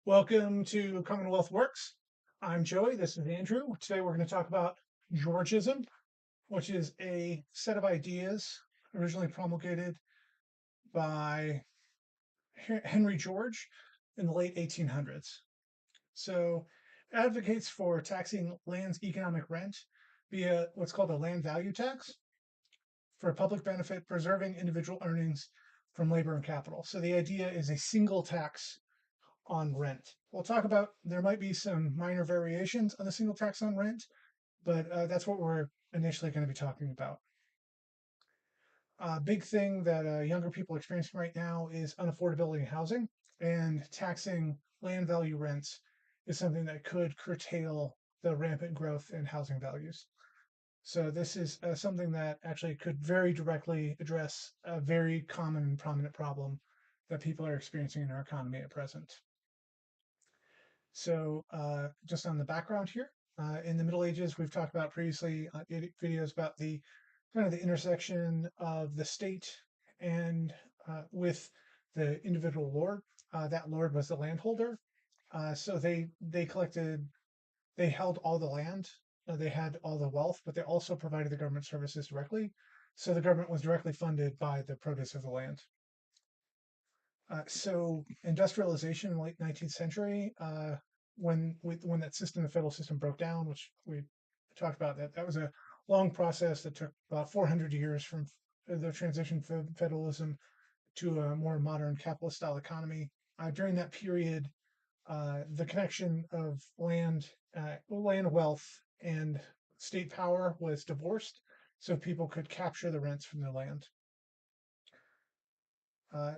Welcome to Commonwealth Works. I'm Joey. This is Andrew. Today we're going to talk about Georgism, which is a set of ideas originally promulgated by Henry George in the late 1800s. So, it advocates for taxing land's economic rent via what's called a land value tax for public benefit, preserving individual earnings from labor and capital. So, the idea is a single tax on rent. We'll talk about there might be some minor variations on the single tax on rent, but that's what we're initially going to be talking about. A big thing that younger people are experiencing right now is unaffordability in housing, and taxing land value rents is something that could curtail the rampant growth in housing values. So this is something that actually could very directly address a very common and prominent problem that people are experiencing in our economy at present. So, just on the background here, in the Middle Ages, we've talked about previously videos about the kind of the intersection of the state and with the individual lord. That lord was the landholder. So they collected, they held all the land, they had all the wealth, but they also provided the government services directly. So the government was directly funded by the produce of the land. So industrialization in the late 19th century, when that system, the federal system, broke down, which we talked about, that was a long process that took about 400 years from the transition from federalism to a more modern capitalist style economy. During that period, the connection of land wealth, and state power was divorced, so people could capture the rents from their land.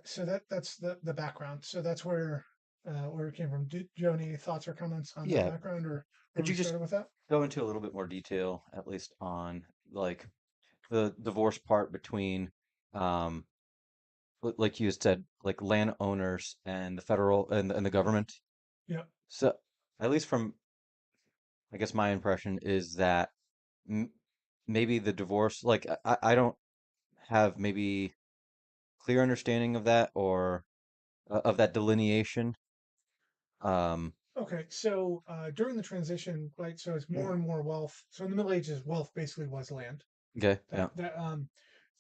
So that's the background. So that's where it came from. Do you have any thoughts or comments on that Yeah, background, or where could we you just started with that? go into a little bit more detail, at least on like the divorce part between, um, like you said, like landowners and the federal and the government? Yeah. So, at least from, I guess my impression is that m maybe the divorce, like I don't have maybe clear understanding of that or of that delineation. Um, Okay. So during the transition, right? So it's more and more wealth. So in the Middle Ages, wealth basically was land. okay, yeah. That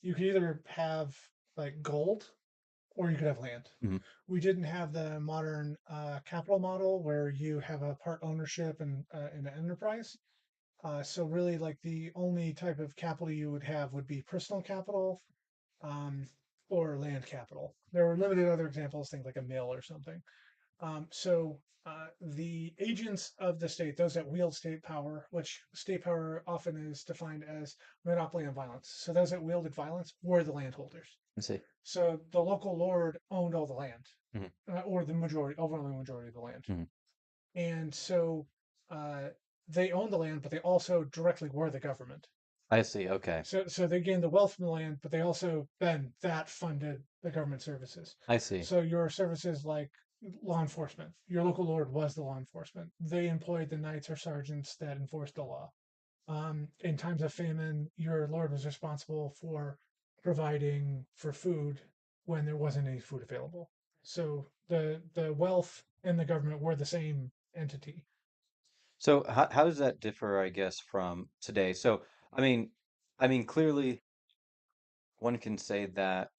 you could either have like gold or you could have land. Hmm. We didn't have the modern capital model where you have a part ownership in an enterprise. So really, like the only type of capital you would have would be personal capital, um, or land capital. There were limited other examples, things like a mill or something. So the agents of the state, those that wield state power, which state power often is defined as monopoly on violence. So those that wielded violence were the landholders. Let's see. So the local lord owned all the land, Hmm. or the overwhelming majority of the land. Hmm. And so uh, they owned the land, but they also directly were the government. I see. Okay, So they gained the wealth from the land, but they also then that funded the government services. I see. So your services like law enforcement, your local lord was the law enforcement. They employed the knights or sergeants that enforced the law. In times of famine, your lord was responsible for providing for food when there wasn't any food available. So the wealth and the government were the same entity. So how does that differ, I guess, from today? So I mean, clearly one can say that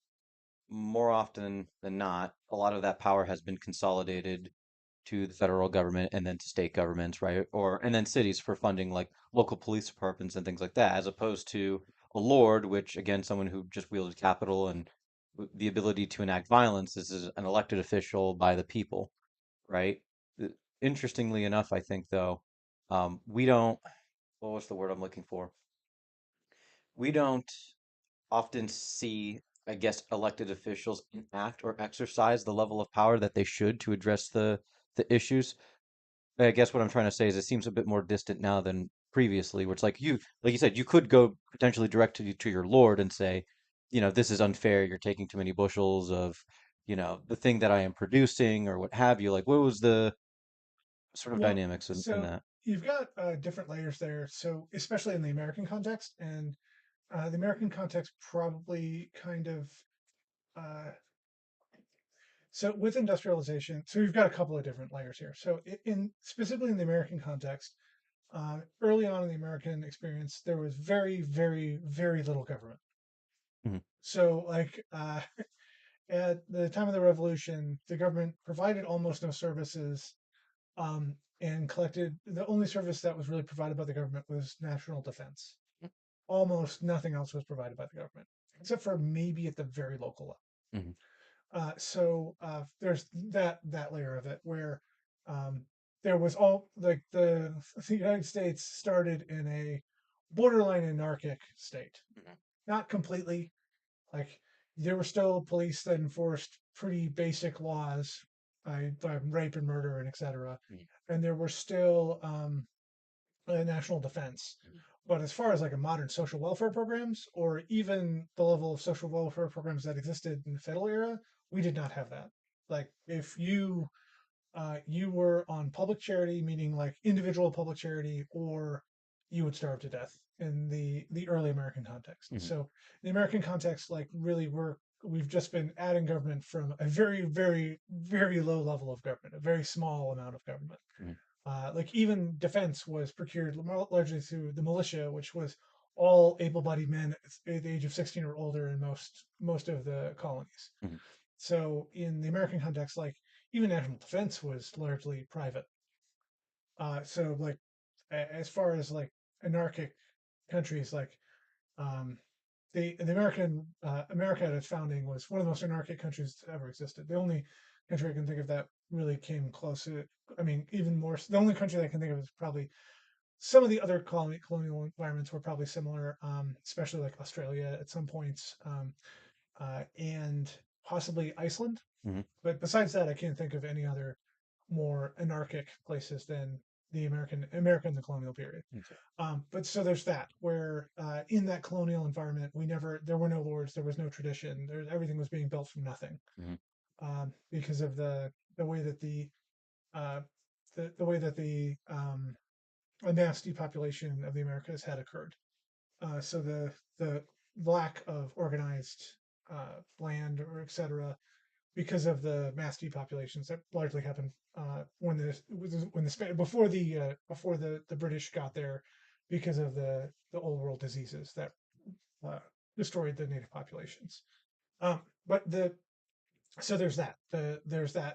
more often than not, a lot of that power has been consolidated to the federal government and then to state governments, right? Or and then cities for funding like local police departments and things like that, as opposed to a lord, which again, someone who just wielded capital and the ability to enact violence. This is an elected official by the people, right? Uh, Interestingly enough, I think though, we don't. What was the word I'm looking for? We don't often see, I guess, elected officials enact or exercise the level of power that they should to address the issues. I guess what I'm trying to say is it seems a bit more distant now than previously, where it's like you said, you could go potentially direct to your lord and say, this is unfair. You're taking too many bushels of, the thing that I am producing or what have you. Like, what was the sort of Well, dynamics in so that? you've got different layers there. So especially in the American context, and the American context probably kind of uh, So with industrialization, so we've got a couple of different layers here. So in specifically in the American context, early on in the American experience, there was very, very, very little government. Mhm. So at the time of the revolution, the government provided almost no services, and collected the only service that was really provided by the government was national defense. Almost nothing else was provided by the government, except for maybe at the very local level. Mhm. There's that layer of it where um, there was all like the United States started in a borderline anarchic state, Mhm. not completely. Like there were still police that enforced pretty basic laws, by rape and murder and etc. Mhm. And there were still national defense. Mhm. But as far as like a modern social welfare programs, or even the level of social welfare programs that existed in the federal era, we did not have that. Like if you were on public charity, meaning like individual public charity, or you would starve to death in the early American context. Mhm. So the American context, like really, we've just been adding government from a very, very, very low level of government, a very small amount of government. Mhm. Like even defense was procured largely through the militia, which was all able-bodied men at the age of 16 or older in most of the colonies. Mhm. So in the American context, like even national defense was largely private. So like as far as like anarchic countries, like um, the America at its founding was one of the most anarchic countries that ever existed. The only country I can think of that really came close to, I mean, even more. The only country that I can think of is probably some of the other colonial environments were probably similar, especially like Australia at some points, and possibly Iceland. Mhm. But besides that, I can't think of any other more anarchic places than the America in the colonial period. Okay. But so there's that where in that colonial environment, there were no lords, there was no tradition, everything was being built from nothing, Mhm. because of the way that uh, the way that the a mass depopulation of the Americas had occurred. So the lack of organized land or etc. because of the mass depopulations that largely happened before the British got there, because of the old world diseases that uh, destroyed the native populations. But there's that.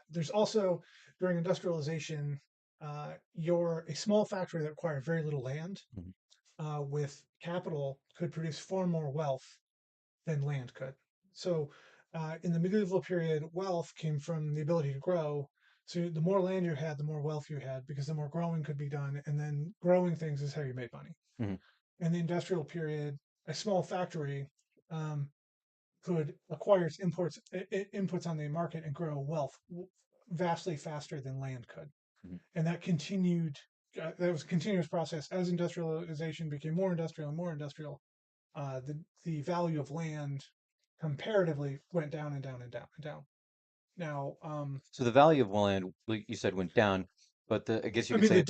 There's also during industrialization, you're a small factory that required very little land, Mhm. with capital could produce far more wealth than land could. So, in the medieval period, wealth came from the ability to grow. So, the more land you had, the more wealth you had, because the more growing could be done. And then growing things is how you made money. Mhm. In the industrial period, a small factory um, could acquire its inputs on the market and grow wealth vastly faster than land could. Mhm. And that continued. That was a continuous process as industrialization became more industrial and more industrial. The value of land comparatively went down and down and down and down. Now, So the value of land, like you said, went down, but I guess you I could mean say, the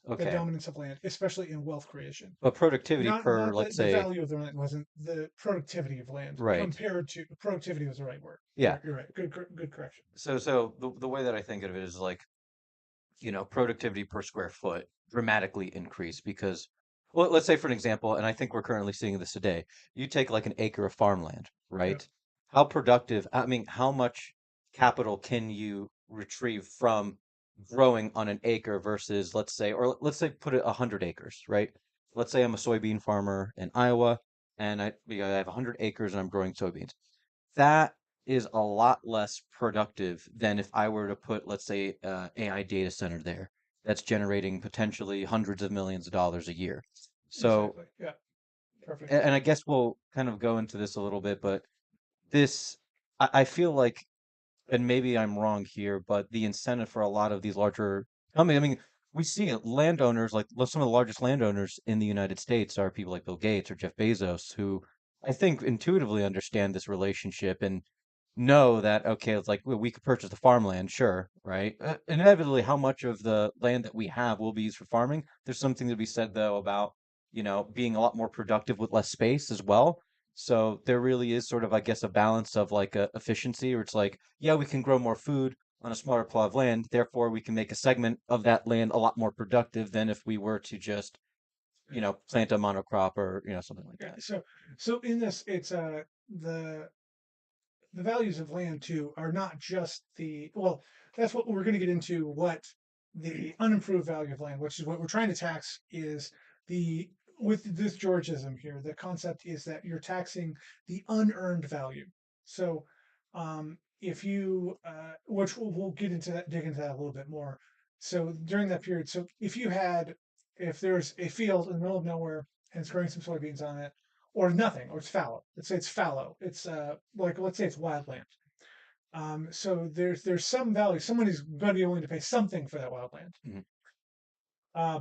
okay, dominance of land, especially in wealth creation. but productivity per, Not let's that the say, value of the land wasn't the productivity of land right. compared to productivity was the right word. Yeah. You're right. Good correction. So the way that I think of it is like, productivity per square foot dramatically increased because, well, let's say for an example, and I think we're currently seeing this today, you take like an acre of farmland, Yep. right? How productive, I mean, how much capital can you retrieve from growing on an acre versus, let's say put it 100 acres, right? Let's say I'm a soybean farmer in Iowa and I have 100 acres and I'm growing soybeans. That is a lot less productive than if I were to put, let's say, AI data center there that's generating potentially hundreds of millions of dollars a year. So, Exactly. Yeah. Perfect. and I guess we'll kind of go into this a little bit, but this, I feel like, and maybe I'm wrong here, but the incentive for a lot of these larger companies, I mean, we see it, landowners, like some of the largest landowners in the United States are people like Bill Gates or Jeff Bezos, who I think intuitively understand this relationship and know that, okay, it's like we could purchase the farmland, sure, right? Inevitably, how much of the land that we have will be used for farming. There's something to be said, though, about, being a lot more productive with less space as well. So there really is sort of, I guess, a balance of like a efficiency, where it's like, yeah, we can grow more food on a smaller plot of land, therefore we can make a segment of that land a lot more productive than if we were to just, plant a monocrop or, something like Yeah. that. So in this, it's the the values of land too are not just the well. That's what we're going to get into. What the unimproved value of land, which is what we're trying to tax, is the with this Georgism here. The concept is that you're taxing the unearned value. So, if you, which we'll get into that, dig into that a little bit more. So during that period, so if there's a field in the middle of nowhere and it's growing some soybeans on it, or nothing, or it's fallow. Let's say it's fallow. It's like let's say it's wildland. So there's some value. Someone is going to be willing to pay something for that wildland. Hmm.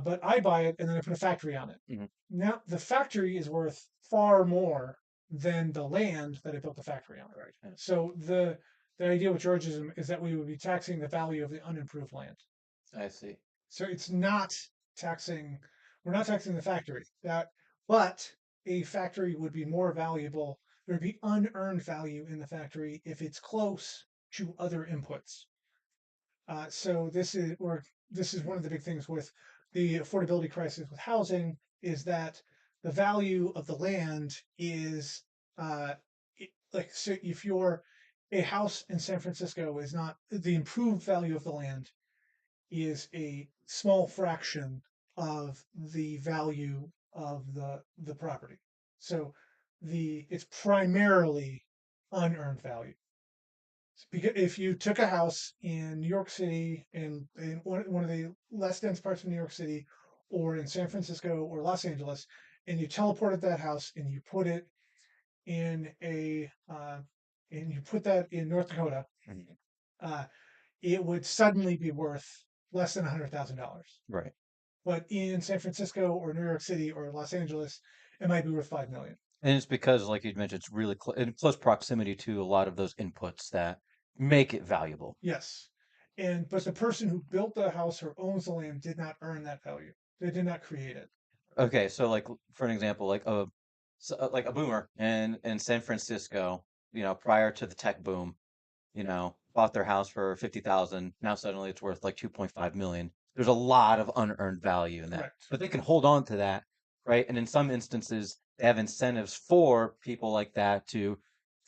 But I buy it and then I put a factory on it. Hmm. Now the factory is worth far more than the land that I built the factory on. Right. Yeah. So the idea with Georgism is that we would be taxing the value of the unimproved land. I see. So it's not taxing, we're not taxing the factory. But a factory would be more valuable. There'd be unearned value in the factory if it's close to other inputs. So this is one of the big things with the affordability crisis with housing is that the value of the land is like so if you're a house in San Francisco is not the improved value of the land is a small fraction of the value of the property. So it's primarily unearned value. Because if you took a house in New York City in one of the less dense parts of New York City or in San Francisco or Los Angeles, and you teleported that house and you put it in a and you put that in North Dakota, Mhm. uh, it would suddenly be worth less than $100,000. Right. But in San Francisco or New York City or Los Angeles, it might be worth 5 million. And it's because, like you mentioned, it's really in close proximity to a lot of those inputs that make it valuable. Yes. But the person who built the house or owns the land did not earn that value. They did not create it. Okay, so like for an example, like a boomer in San Francisco, prior to the tech boom, bought their house for 50,000. Now suddenly it's worth like 2.5 million. There's a lot of unearned value in that. Correct. But they can hold on to that, right? And in some instances, they have incentives for people like that to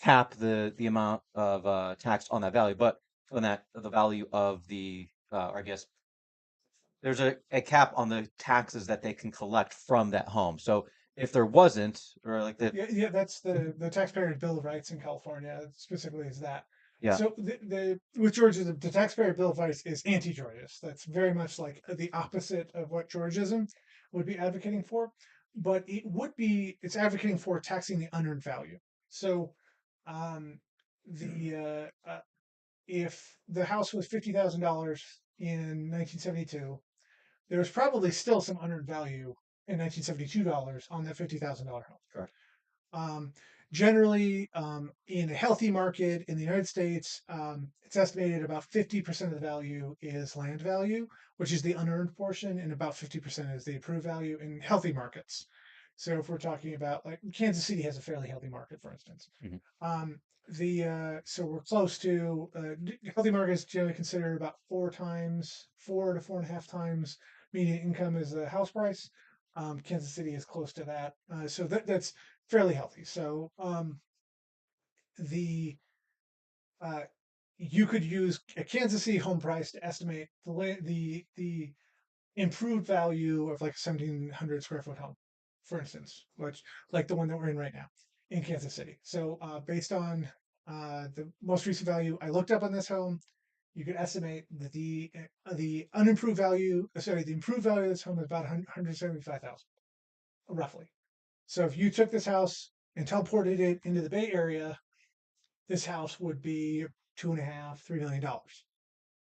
cap the amount of tax on that value, but on that the value of or I guess there's a cap on the taxes that they can collect from that home. So if there wasn't, or like the Yeah, yeah, that's the taxpayer bill of rights in California specifically is that. yeah, So the with Georgia, the taxpayer bill of rights is anti-Georgist. That's very much like the opposite of what Georgism would be advocating for, but it's advocating for taxing the unearned value. So, um, the if the house was $50,000 in 1972, there was probably still some unearned value in 1972 dollars on that $50,000 home. correct. Um, Generally, in a healthy market in the United States, it's estimated about 50% of the value is land value, which is the unearned portion, and about 50% is the approved value in healthy markets. So if we're talking about like Kansas City has a fairly healthy market, for instance. Mhm. So we're close to healthy markets generally considered about 4 to 4.5 times median income is the house price. Kansas City is close to that, so that's fairly healthy. So the uh, you could use a Kansas City home price to estimate the improved value of like a 1,700 square foot home, for instance, which like the one that we're in right now in Kansas City. So based on the most recent value I looked up on this home, you could estimate that the unimproved value, sorry, the improved value of this home is about 175,000, roughly. So if you took this house and teleported it into the Bay Area, this house would be 2.5, $3 million.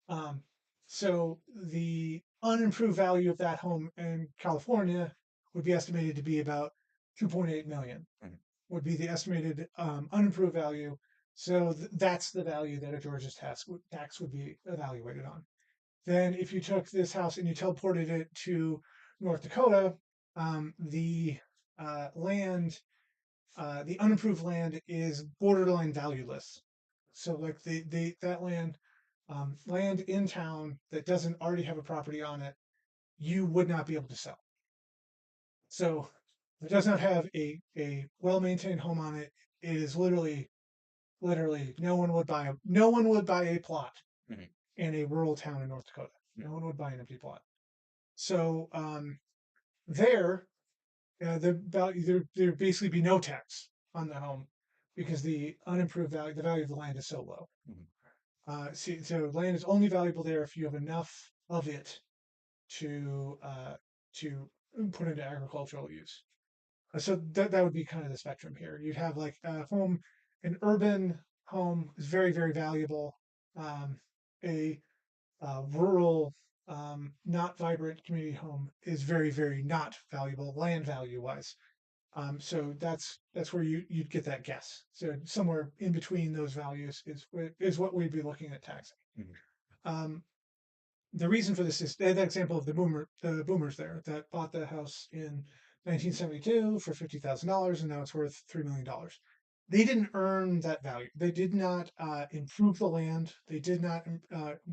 Um, so the unimproved value of that home in California would be estimated to be about 2.8 million. Mhm. Would be the estimated unimproved value. So that's the value that a Georgia tax would be evaluated on. Then, if you took this house and you teleported it to North Dakota, the land The unimproved land is borderline valueless. So like that land, land in town that doesn't already have a property on it, you would not be able to sell. So if it does not have a well-maintained home on it, it is literally no one would buy a plot Mhm. in a rural town in North Dakota. No one would buy an empty plot. So there, the value there basically be no tax on the home because the unimproved value, the value of the land is so low. Mhm. So land is only valuable there if you have enough of it to to put into agricultural use. So that would be kind of the spectrum here. You'd have like a home, an urban home is very valuable. A rural, not vibrant community home is very not valuable land value wise. So that's where you'd get that guess. So somewhere in between those values is what we'd be looking at taxing. Mhm. Um, the reason for this is that example of the boomers there that bought the house in 1972 for $50,000 and now it's worth $3 million. They didn't earn that value. They did not improve the land. They did not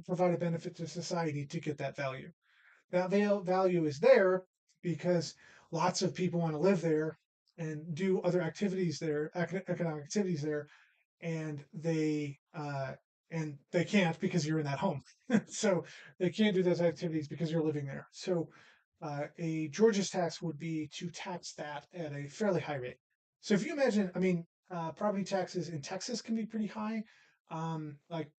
provide a benefit to society to get that value. That value is there because lots of people want to live there and do other activities there, economic activities there, and they can't because you're in that home. So they can't do those activities because you're living there. So a Georgist tax would be to tax that at a fairly high rate. So if you imagine, I mean, property taxes in Texas can be pretty high, like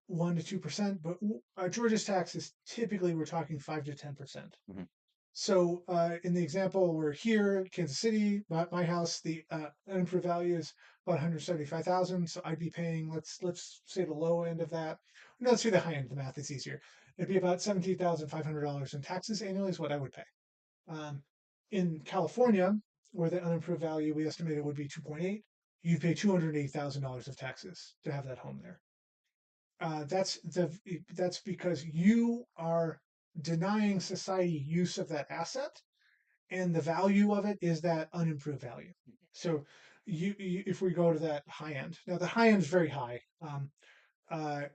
1 to 2%, but Georgia's tax is typically we're talking 5 to 10%. Mhm. So in the example, we're here, Kansas City, my house, the unimproved value is about 175,000. So I'd be paying, let's say the low end of that. No, let's do the high end of the math. It's easier. It'd be about $17,500 in taxes annually is what I would pay. Um, in California, where the unimproved value we estimated would be 2.8, you'd pay $280,000 of taxes to have that home there. That's because you are denying society use of that asset, and the value of it is that unimproved value. So if we go to that high end, now the high end is very high.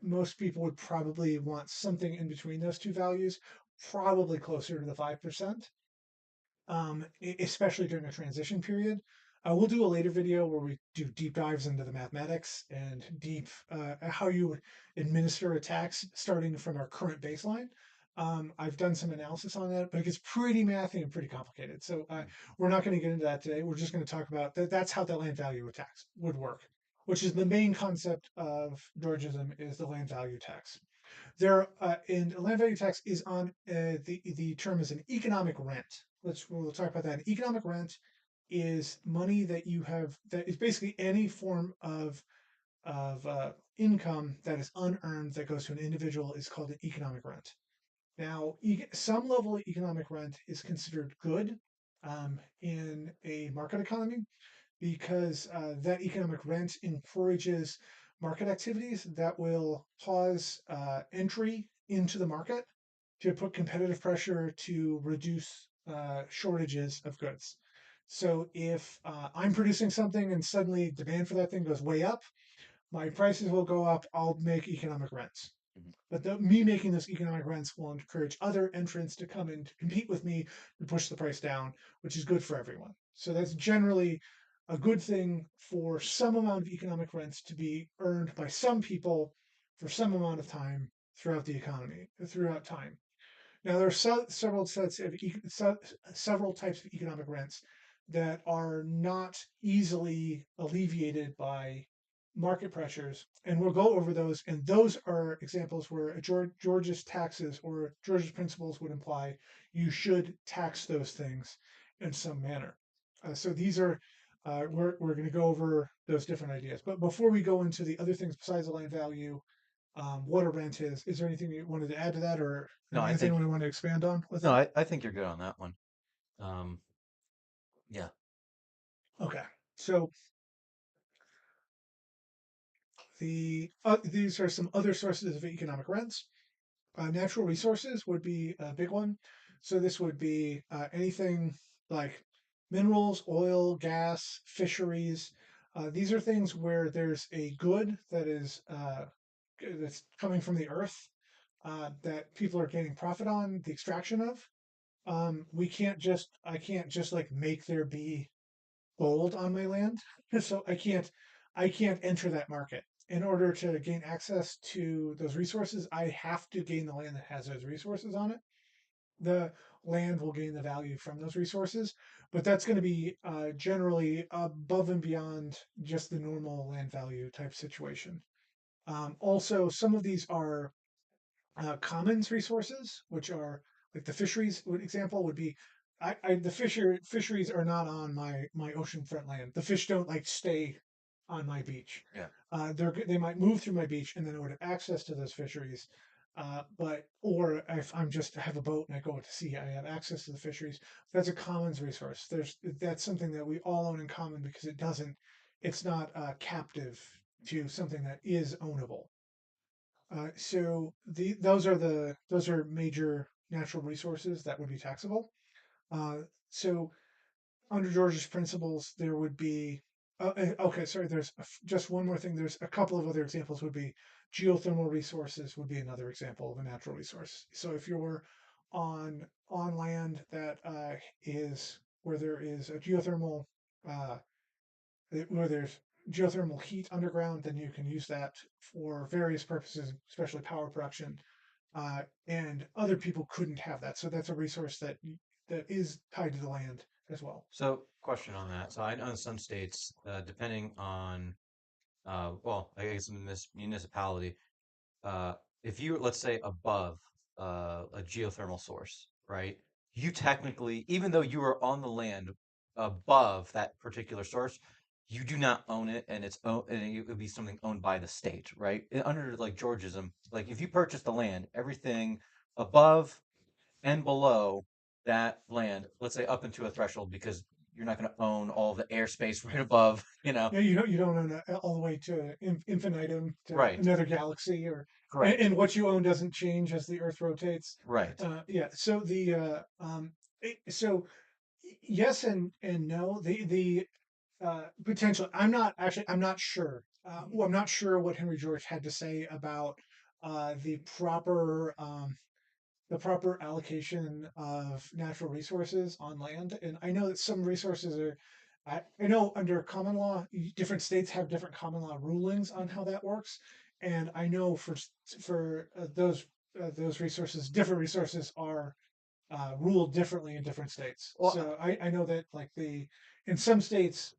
Most people would probably want something in between those two values, probably closer to the 5%, especially during a transition period. We'll do a later video where we do deep dives into the mathematics and deep how you would administer a tax starting from our current baseline. I've done some analysis on that, but it gets pretty mathy and pretty complicated. So we're not going to get into that today. We're just going to talk about that. That's how the land value tax would work, which is the main concept of Georgism is the land value tax. There in land value tax is on the term is an economic rent. We'll talk about that. An economic rent is money that you have that is basically any form of income that is unearned that goes to an individual is called an economic rent. Now, some level of economic rent is considered good in a market economy because that economic rent encourages market activities that will cause entry into the market to put competitive pressure to reduce shortages of goods. So if I'm producing something and suddenly demand for that thing goes way up, my prices will go up. I'll make economic rents. Mhm. But me making those economic rents will encourage other entrants to come in to compete with me to push the price down, which is good for everyone. So that's generally a good thing for some amount of economic rents to be earned by some people for some amount of time throughout the economy, throughout time. Now, there are several types of economic rents that are not easily alleviated by market pressures, and we'll go over those. And those are examples where Georgia's taxes or Georgia's principles would imply you should tax those things in some manner. So these are we're going to go over those different ideas. But before we go into the other things besides the land value, what a rent is there anything you wanted to add to that, or No, I anything think we want to expand on with no, that? I think you're good on that one. Um, yeah. Okay, so these are some other sources of economic rents. Natural resources would be a big one. So this would be anything like minerals, oil, gas, fisheries. These are things where there's a good that is that's coming from the earth that people are gaining profit on the extraction of. I can't just like make there be gold on my land, so I can't enter that market. In order to gain access to those resources, I have to gain the land that has those resources on it. The land will gain the value from those resources, but that's going to be generally above and beyond just the normal land value type situation. Also, some of these are commons resources, which are like the fisheries. Example would be, the fisheries are not on my oceanfront land. The fish don't like stay on my beach. Yeah. They might move through my beach, and then I would have access to those fisheries. But or if I'm just have a boat and I go out to sea, I have access to the fisheries. That's a commons resource. That's something that we all own in common because it's not captive to something that is ownable. Those are major natural resources that would be taxable. So under Georgia's principles, there would be okay. Sorry, just one more thing. There's a couple of other examples. Would be geothermal resources would be another example of a natural resource. So if you're on land that is where there is a geothermal uh, where there's geothermal heat underground, then you can use that for various purposes, especially power production. And other people couldn't have that, so that's a resource that is tied to the land as well. So, question on that. So, I know in some states, depending on, well, I guess in this municipality, uh, if you, let's say, above a geothermal source, right? You technically, even though you are on the land above that particular source, you do not own it, and and it would be something owned by the state, right? Under like Georgism, like if you purchase the land, everything above and below that land, let's say up into a threshold, because you're not going to own all the airspace right above, you know? Yeah, you don't own all the way to infinitum to Right. another galaxy, Correct. and what you own doesn't change as the Earth rotates. Right. Yeah, so so yes and no. The potential. I'm not sure. Well, I'm not sure what Henry George had to say about uh, the proper um, the proper allocation of natural resources on land. And I know that some resources are. I know under common law, different states have different common law rulings on how that works. And I know for those resources, different resources are ruled differently in different states. Well, So I know that like the in some states,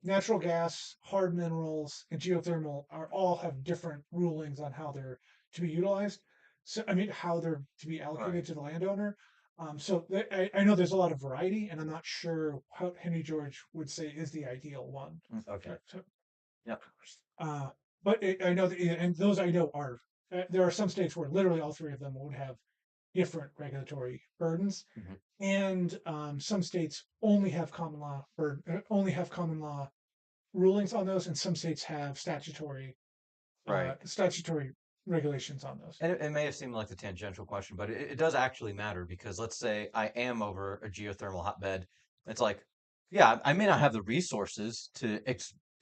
natural gas, hard minerals, and geothermal are all have different rulings on how they're to be utilized. So I mean how they're to be right. allocated to the landowner. I know there's a lot of variety, and I'm not sure what Henry George would say is the ideal one. Okay. So, Yep. uh, but I know that, and those I know are there are some states where literally all three of them would have different regulatory burdens, Hmm. and some states only have only have common law rulings on those, and some states have Right. statutory regulations on those. And it may have seemed like a tangential question, but it does actually matter because let's say I am over a geothermal hotbed. It's like, yeah, I may not have the resources to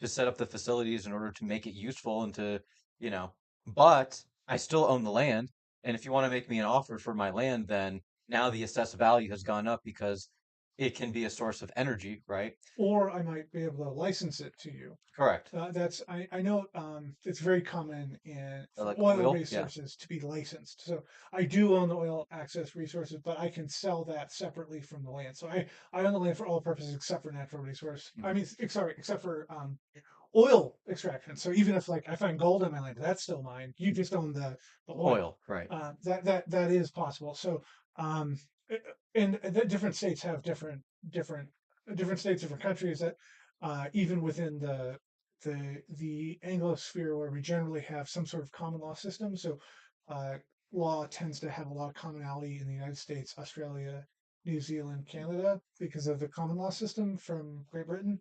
set up the facilities in order to make it useful and to, you know, but I still own the land. And if you want to make me an offer for my land, then now the assessed value has gone up because it can be a source of energy, right? Or I might be able to license it to you. Correct. I know it's very common for Like oil oil, yeah. resources to be licensed. So I do own the oil access resources, but I can sell that separately from the land. So I own the land for all purposes except for natural resource. I Mhm. mean, sorry, except for oil extraction. So even if like I find gold in my land, that's still mine. You just own the oil. Oil, right. That is possible. So um, and the different states have different states, different countries that even within the Anglosphere where we generally have some sort of common law system. So uh, law tends to have a lot of commonality in the United States, Australia, New Zealand, Canada because of the common law system from Great Britain.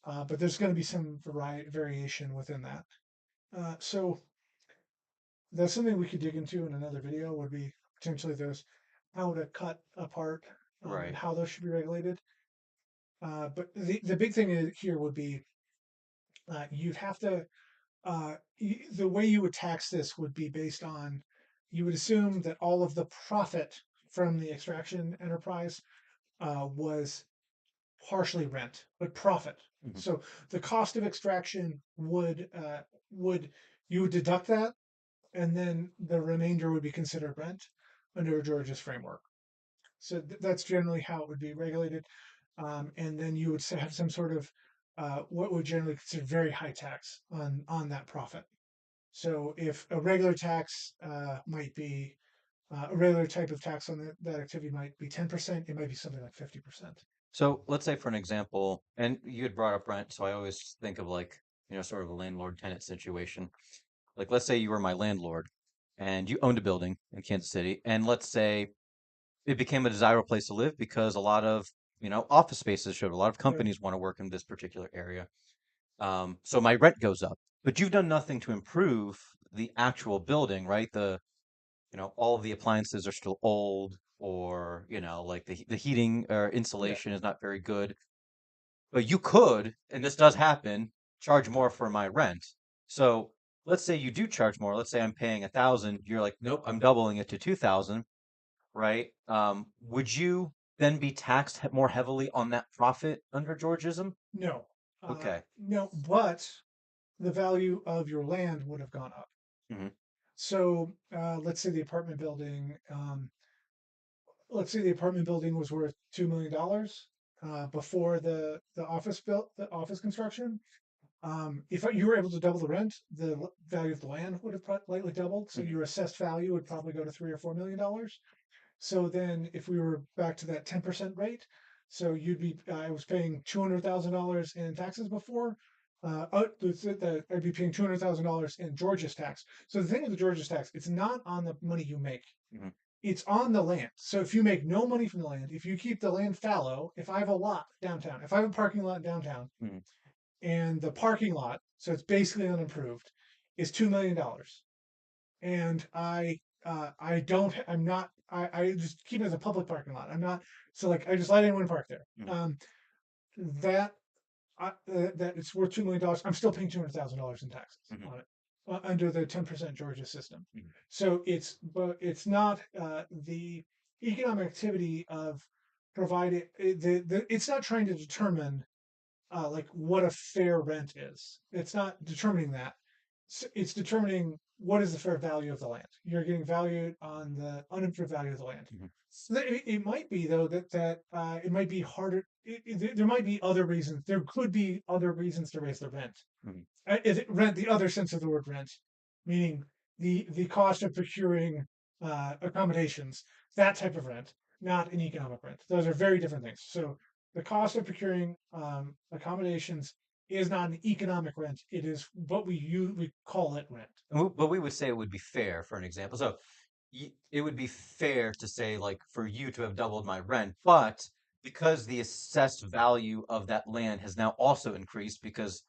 But there's going to be some variation within that. So that's something we could dig into in another video. Would be potentially those how to cut apart and Right. how those should be regulated. But the big thing here would be you'd have to the way you would tax this would be based on you would assume that all of the profit from the extraction enterprise was partially rent, but profit. Mhm. So the cost of extraction would you would deduct that, and then the remainder would be considered rent under a Georgist framework. So that's generally how it would be regulated, and then you would have some sort of what would generally consider very high tax on that profit. So if a regular tax might be a regular type of tax on that activity might be 10%, it might be something like 50%. So let's say for an example, and you had brought up rent, so I always think of like, sort of a landlord-tenant situation. Like let's say you were my landlord and you owned a building in Kansas City, and let's say it became a desirable place to live because a lot of, office spaces showed a lot of Right. companies want to work in this particular area. So my rent goes up, but you've done nothing to improve the actual building, right? All of the appliances are still old, or, like the heating or Yeah. insulation is not very good. But you could, and this does happen, charge more for my rent. So let's say you do charge more. Let's say I'm paying 1,000. You're like, nope, I'm doubling it to 2,000, right? Would you then be taxed more heavily on that profit under Georgism? No. Okay. No, but the value of your land would have gone up. Hmm. So let's say the apartment building, let's say the apartment building was worth $2 million before the office construction. If you were able to double the rent, the value of the land would have likely doubled. So Hmm. your assessed value would probably go to $3 or $4 million. So then, if we were back to that 10% rate, so you'd be, I was paying $200,000 in taxes before. I'd be paying $200,000 in Georgia's tax. So the thing with the Georgia's tax, it's not on the money you make; Hmm. it's on the land. So if you make no money from the land, if you keep the land fallow, if I have a lot downtown, if I have a parking lot downtown, Hmm. and the parking lot, so it's basically unimproved, is $2 million, and I don't I'm not I just keep it as a public parking lot. I'm not so like I just let anyone park there. Hmm. That that it's worth $2 million. I'm still paying $200,000 in taxes Hmm. on it under the 10% Georgia system. Hmm. So it's not the economic activity of providing it's not trying to determine like what a fair rent is. It's not determining that. It's determining what is the fair value of the land. You're getting valued on the unimproved value of the land. Hmm. So it might be though that it might be harder. There might be other reasons. There could be other reasons to raise the rent. Hmm. Is it rent the other sense of the word rent, meaning the cost of procuring accommodations, that type of rent, not an economic rent. Those are very different things. So the cost of procuring accommodations is not an economic rent. It is what we call it rent. But we would say it would be fair, for an example. So it would be fair to say, like, for you to have doubled my rent, but because the assessed value of that land has now also increased, because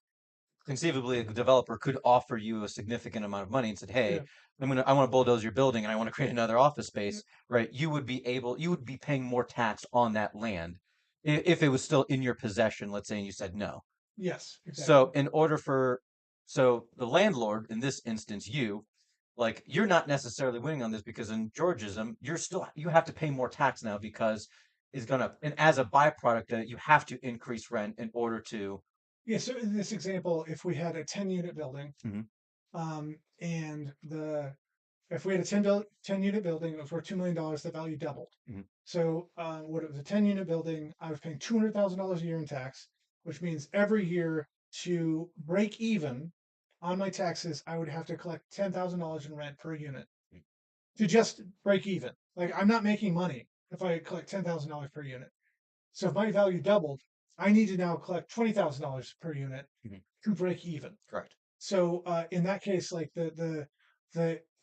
conceivably the developer could offer you a significant amount of money and said, "Hey, Yeah. I want to bulldoze your building and I want to create another office Yeah. space," right? You would be paying more tax on that land if it was still in your possession, let's say, and you said no. Yes. Exactly. So so the landlord, in this instance, like you're not necessarily winning on this because in Georgism, you have to pay more tax now because and as a byproduct, you have to increase rent in order to. Yeah. So in this example, if we had a 10 unit building, Mhm. and the if we had a 10 unit building, it was worth $2 million, the value doubled. Mhm. So what it was a 10 unit building, I was paying $200,000 a year in tax, which means every year to break even on my taxes, I would have to collect $10,000 in rent per unit to just break even. Like I'm not making money if I collect $10,000 per unit. So if my value doubled, I need to now collect $20,000 per unit Mhm. to break even. Correct. So in that case, like the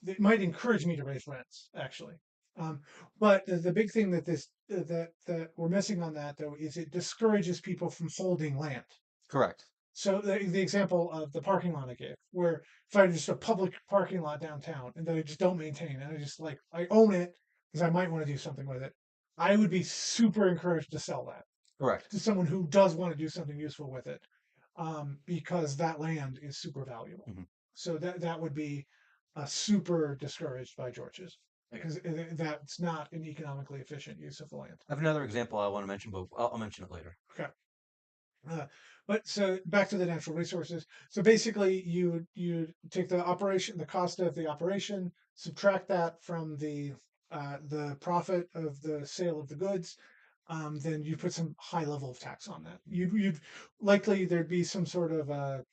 it might encourage me to raise rents actually. Um, but the big thing that that we're missing on that though is it discourages people from holding land. Correct. So the example of the parking lot I gave, where if I had just a public parking lot downtown and that I just don't maintain and I just like I own it because I might want to do something with it, I would be super encouraged to sell that. Correct. to someone who does want to do something useful with it, because that land is super valuable. Hmm. So that would be super discouraged by Georges because that's not an economically efficient use of the land. I have another example I want to mention, but I'll mention it later. Okay. Uh, but so back to the natural resources. So basically, you take the operation, the cost of the operation, subtract that from the profit of the sale of the goods. Then you put some high level of tax on that. You'd likely there'd be some sort of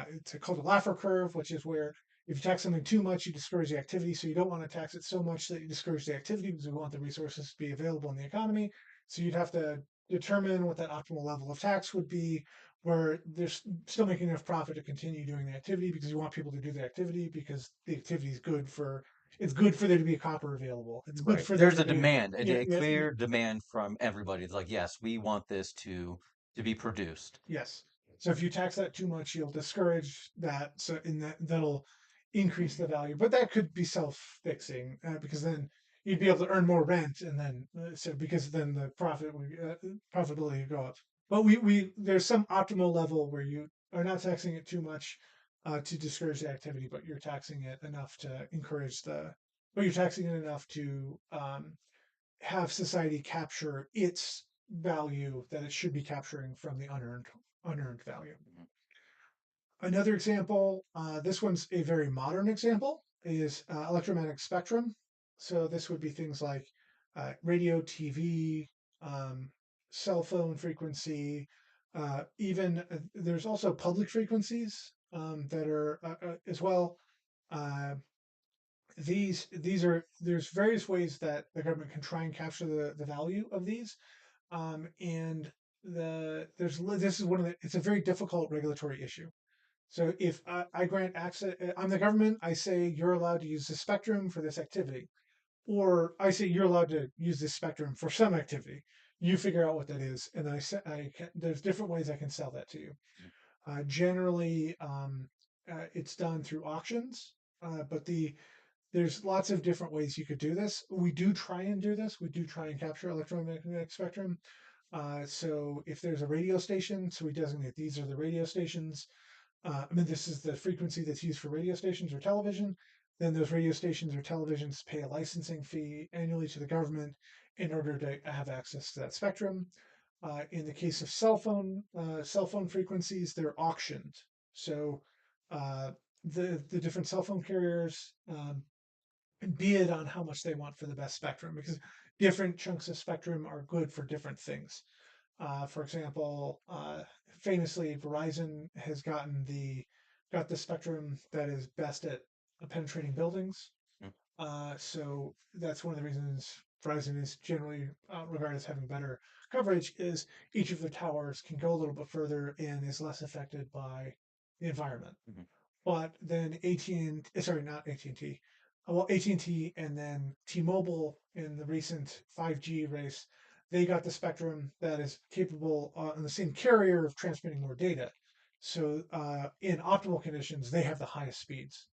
it's called a Laffer curve, which is where if you tax something too much, you discourage the activity. So you don't want to tax it so much that you discourage the activity because we want the resources to be available in the economy. So you'd have to determine what that optimal level of tax would be, where they're still making enough profit to continue doing the activity because you want people to do the activity because the activity is good for it's good for there to be a copper available. It's good Right. for there There's to a be demand, yeah, a yeah, clear demand from everybody. It's like, yes, we want this to be produced. yes. So if you tax that too much, you'll discourage that. So in that'll increase the value, but that could be self-fixing because then you'd be able to earn more rent, and then so because then the profitability would go up. But we there's some optimal level where you are not taxing it too much to discourage the activity, but you're taxing it enough to encourage but you're taxing it enough to have society capture its value that it should be capturing from the unearned value. Another example, this one's a very modern example, is electromagnetic spectrum. So this would be things like radio, TV, um, cell phone frequency, even there's also public frequencies that are as well. Uh, these are there's various ways that the government can try and capture the value of these, and this is one of the it's a very difficult regulatory issue. So if I grant access, I'm the government. I say you're allowed to use the spectrum for this activity, or I say you're allowed to use this spectrum for some activity. You figure out what that is, and there's different ways I can sell that to you. Generally, it's done through auctions, but there's lots of different ways you could do this. We do try and do this. We do try and capture electromagnetic spectrum. So if there's a radio station, so we designate these are the radio stations. I mean, this is the frequency that's used for radio stations or television. Then those radio stations or televisions pay a licensing fee annually to the government in order to have access to that spectrum. In the case of cell phone frequencies, they're auctioned. So uh, the different cell phone carriers bid on how much they want for the best spectrum because different chunks of spectrum are good for different things. For example, famously, Verizon has got the spectrum that is best at penetrating buildings. Mm. So that's one of the reasons Verizon is generally regarded as having better coverage. Is each of the towers can go a little bit further and is less affected by the environment. Mhm. But then sorry, not AT&T. Well, AT&T and then T-Mobile in the recent 5G race, they got the spectrum that is capable on the same carrier of transmitting more data. So in optimal conditions, they have the highest speeds.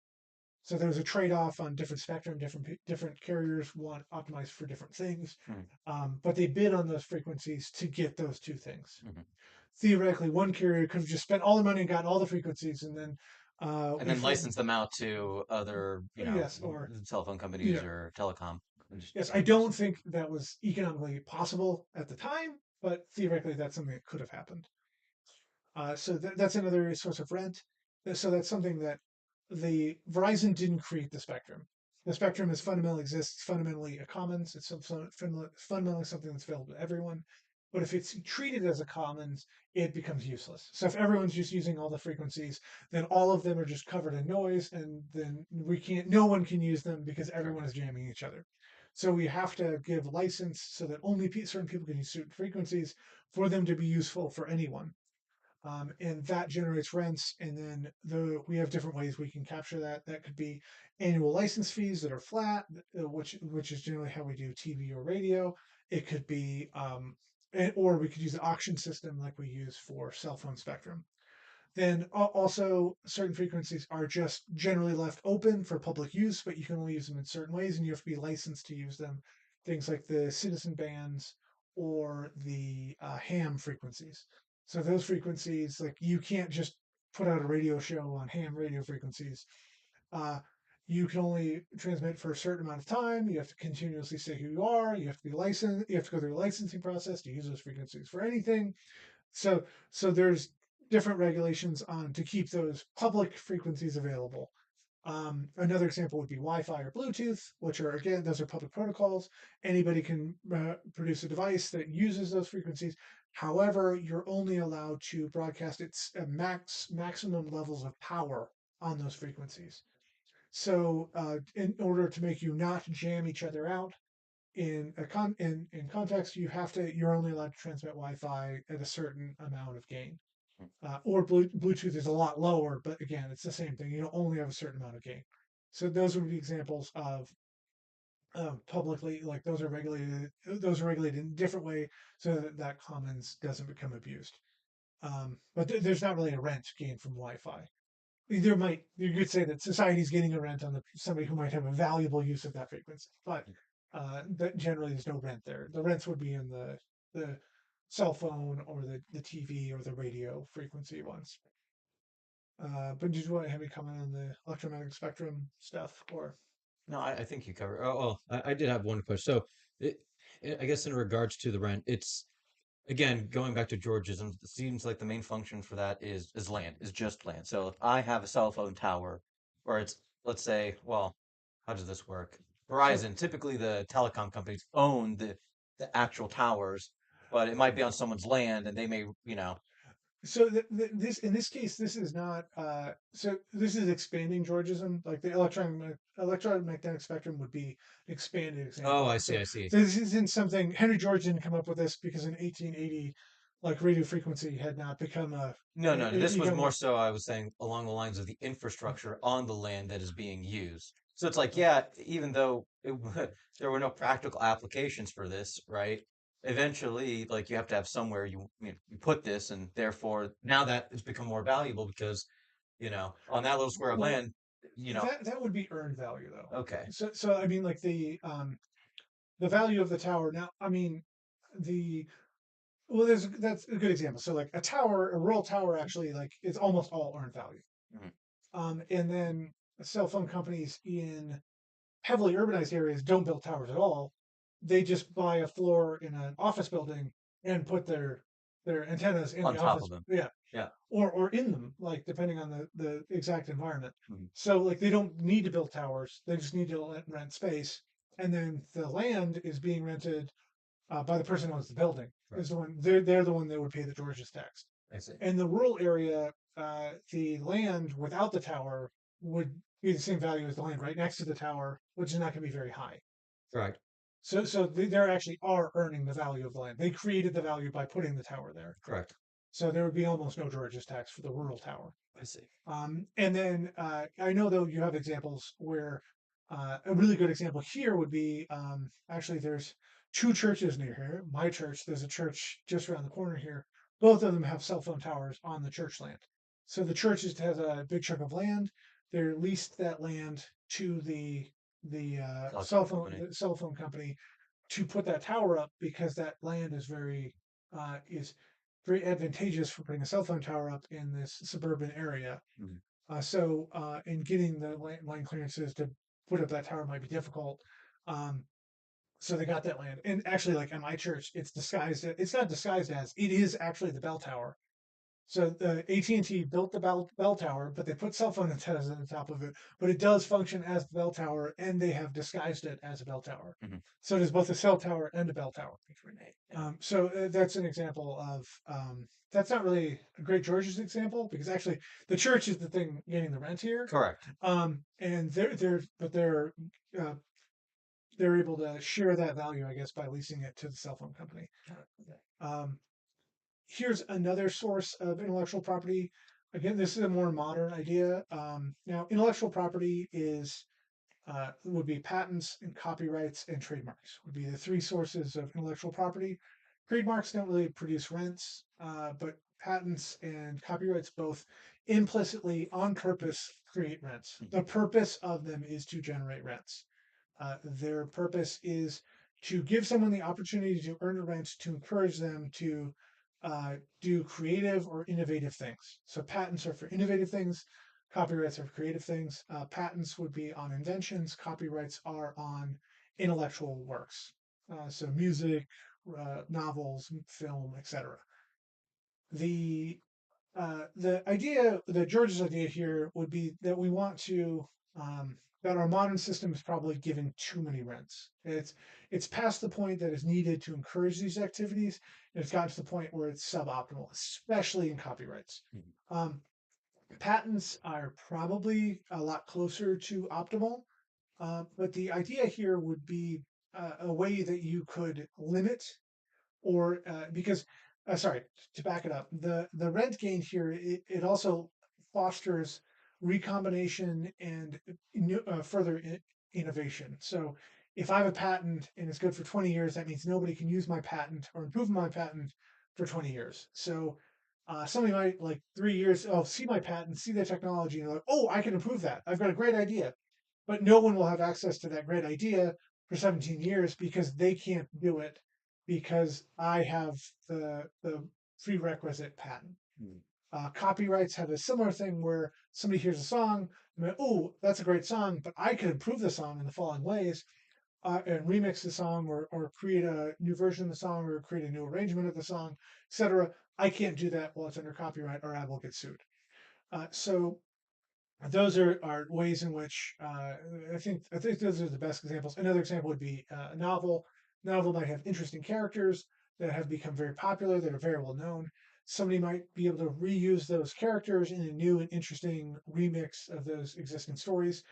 So there was a trade-off on different spectrum. Different carriers want optimized for different things, Mhm. but they bid on those frequencies to get those two things. Mhm. Theoretically, one carrier could have just spent all the money and gotten all the frequencies, and then And then if license them out to other, yes, or telephone you companies know, or telecom yes, I vendors. don't think that was economically possible at the time, but theoretically, that's something that could have happened. So that's another source of rent. So that's something that the Verizon didn't create the spectrum. The spectrum is fundamentally exists fundamentally a commons. It's fundamentally something that's available to everyone. But if it's treated as a commons, it becomes useless. So if everyone's just using all the frequencies, then all of them are just covered in noise, and then no one can use them because Sure. everyone is jamming each other. So we have to give license so that only certain people can use certain frequencies for them to be useful for anyone, and that generates rents. And then we have different ways we can capture that. That could be annual license fees that are flat, which is generally how we do TV or radio. It could be, or we could use the auction system like we use for cell phone spectrum. Then also certain frequencies are just generally left open for public use, but you can only use them in certain ways, and you have to be licensed to use them. Things like the citizen bands or the ham frequencies. So those frequencies, like you can't just put out a radio show on ham radio frequencies. Uh, you can only transmit for a certain amount of time. You have to continuously say who you are. You have to be licensed. You have to go through a licensing process to use those frequencies for anything. So there's different regulations on to keep those public frequencies available. Another example would be Wi-Fi or Bluetooth, which are again those are public protocols. Anybody can produce a device that uses those frequencies. However, you're only allowed to broadcast its maximum levels of power on those frequencies. So, in order to make you not jam each other out in context, you're only allowed to transmit Wi-Fi at a certain amount of gain. Or Bluetooth is a lot lower, but again, it's the same thing. You only have a certain amount of gain. So those would be examples of publicly, like those are regulated. Those are regulated in a different way so that commons doesn't become abused. But there's not really a rent gained from Wi-Fi. You could say that society's getting a rent on somebody who might have a valuable use of that frequency, but that generally there's no rent there. The rents would be in the cell phone or the TV or the radio frequency ones. But did you want to have me comment on the electromagnetic spectrum stuff, or No, I think you covered. I did have one question. So, it, I guess in regards to the rent, it's again going back to Georgism. It seems like the main function for that is land, is just land. So if I have a cell phone tower, or it's let's say, well, how does this work? so? Verizon, typically the telecom companies own the actual towers, but it might be on someone's land, and they may, So this in this case, this is not. So this is expanding Georgism. Like the electromagnetic spectrum would be expanded Oh, example. I see, So, I see. so this isn't something Henry George didn't come up with this because in 1880, like radio frequency had not become a. No, no, no. It This was become more a so I was saying along the lines of the infrastructure on the land that is being used. So it's like, yeah, even though there were no practical applications for this, right? Eventually, like you have to have somewhere you put this, and therefore now that it's become more valuable because, on that little square of well land, that would be earned value though. okay. So I mean like the value of the tower now. I mean the well, that's a good example. So like a rural tower actually like is almost all earned value. Mhm. And then cell phone companies in heavily urbanized areas don't build towers at all. They just buy a floor in an office building and put their antennas in On the top office. of them. Yeah, Yeah. or in them, like depending on the exact environment. Mhm. So like they don't need to build towers; they just need to rent space, and then the land is being rented by the person who owns the building. Right. Is the one they're the one that would pay the Georgist tax. I see. In the rural area, the land without the tower would be the same value as the land right next to the tower, which is not going to be very high. Correct. So they actually are earning the value of the land. They created the value by putting the tower there. Correct. So there would be almost no Georgia's tax for the rural tower. I see. And then I know though you have examples where a really good example here would be actually there's two churches near here. My church, there's a church just around the corner here. Both of them have cell phone towers on the church land. So the church has a big chunk of land. They're leased that land to Telecom company. the cell phone company to put that tower up because that land is very advantageous for putting a cell phone tower up in this suburban area. Mhm. In getting the land clearances to put up that tower might be difficult. Um, so they got that land, and actually, like at my church, it's not disguised as. It is actually the bell tower. So the AT&T built the bell tower, but they put cell phone antennas on the top of it. But it does function as the bell tower, and they have disguised it as a bell tower. Mhm. So there's both a cell tower and a bell tower. Yeah. That's an example of that's not really a great George's example because actually the church is the thing getting the rent here. Correct. And uh, they're able to share that value, I guess, by leasing it to the cell phone company. Um, Here's another source of intellectual property. Again, this is a more modern idea. Now, intellectual property is would be patents and copyrights and trademarks would be the three sources of intellectual property. Trademarks don't really produce rents, but patents and copyrights both implicitly on purpose create rents. The purpose of them is to generate rents. Their purpose is to give someone the opportunity to earn a rent to encourage them to do creative or innovative things. So patents are for innovative things, copyrights are for creative things. Patents would be on inventions, copyrights are on intellectual works. So music, novels, film, etc. The idea, the George's idea here would be that we want to that our modern system is probably giving too many rents. It's past the point that is needed to encourage these activities, and it's gotten to the point where it's suboptimal, especially in copyrights. Um, Patents are probably a lot closer to optimal, but the idea here would be a way that you could limit or because sorry, to back it up, the rent gain here, it also fosters recombination and further innovation. So if I have a patent and it's good for 20 years, that means nobody can use my patent or improve my patent for 20 years. So somebody might like 3 years, oh, see my patent, see the technology, and they're like, oh, I can improve that. I've got a great idea. But no one will have access to that great idea for 17 years because they can't do it because I have the prerequisite patent. Mm. Copyrights have a similar thing where somebody hears a song, and they're, oh, that's a great song, but I could improve the song in the following ways and remix the song or create a new version of the song or create a new arrangement of the song, etc. I can't do that while it's under copyright or I will get sued. So those are ways in which I think those are the best examples. Another example would be a novel. Novel might have interesting characters that have become very popular, that are very well known. Somebody might be able to reuse those characters in a new and interesting remix of those existing stories.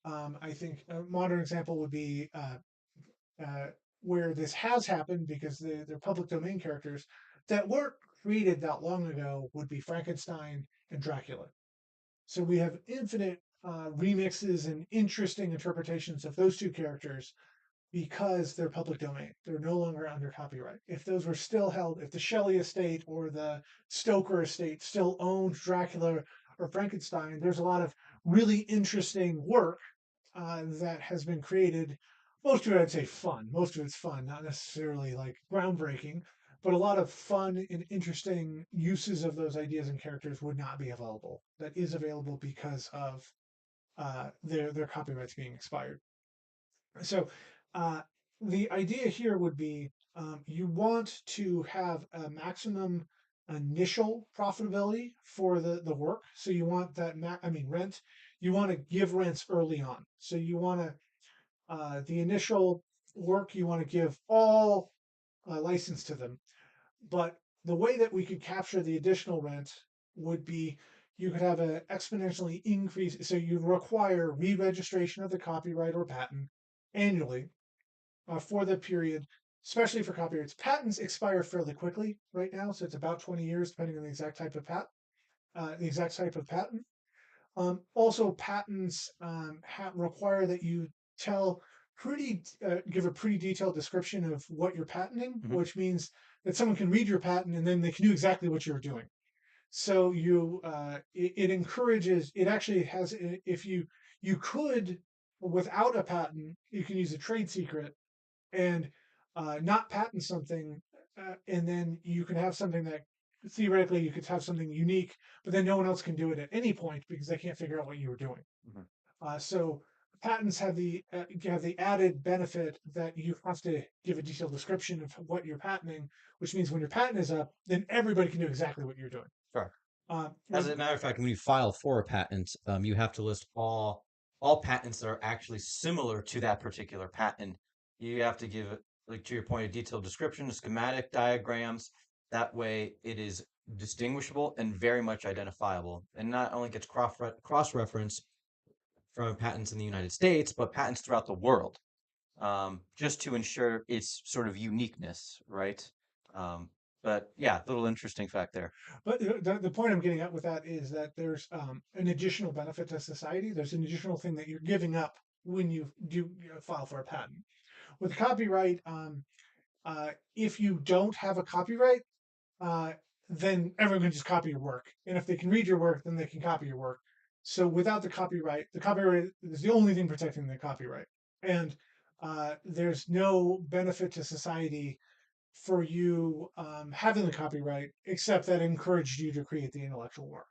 I think a modern example would be uh, where this has happened because they're public domain characters that weren't created that long ago would be Frankenstein and Dracula. So we have infinite remixes and interesting interpretations of those two characters because they're public domain. They're no longer under copyright. If those were still held, if the Shelley estate or the Stoker estate still owned Dracula or Frankenstein, there's a lot of really interesting work that has been created. Most of it, I'd say, fun. Most of it's fun, not necessarily like groundbreaking, but a lot of fun and interesting uses of those ideas and characters would not be available. That is available because of their copyrights being expired. So uh, the idea here would be you want to have a maximum initial profitability for the work. So you want that, rent. You want to give rents early on. So you want to the initial work. You want to give all license to them. But the way that we could capture the additional rent would be you could have an exponentially increase. So you require re-registration of the copyright or patent annually for the period, especially for copyrights. Patents expire fairly quickly right now, so it's about 20 years, depending on the exact type of the exact type of patent. Also, patents require that you tell give a pretty detailed description of what you're patenting, Mhm. which means that someone can read your patent and then they can do exactly what you're doing. So it encourages. It actually has. If you could without a patent, you can use a trade secret and not patent something, and then you can have something that theoretically you could have something unique, but then no one else can do it at any point because they can't figure out what you were doing. Mhm. So patents have the added benefit that you have to give a detailed description of what you're patenting, which means when your patent is up, then everybody can do exactly what you're doing. Sure. As With a matter of fact, when you file for a patent, you have to list all patents that are actually similar to that particular patent. You have to give, like to your point, a detailed description, schematic diagrams. That way, it is distinguishable and very much identifiable, and not only gets cross reference from patents in the United States, but patents throughout the world, just to ensure its sort of uniqueness, right? Um, but yeah, little interesting fact there. But the point I'm getting at with that is that there's an additional benefit to society. There's an additional thing that you're giving up when you do file for a patent. With copyright, if you don't have a copyright, uh, then everyone can just copy your work. And if they can read your work, then they can copy your work. So without the copyright is the only thing protecting the copyright. And there's no benefit to society for you having the copyright, except that it encouraged you to create the intellectual work.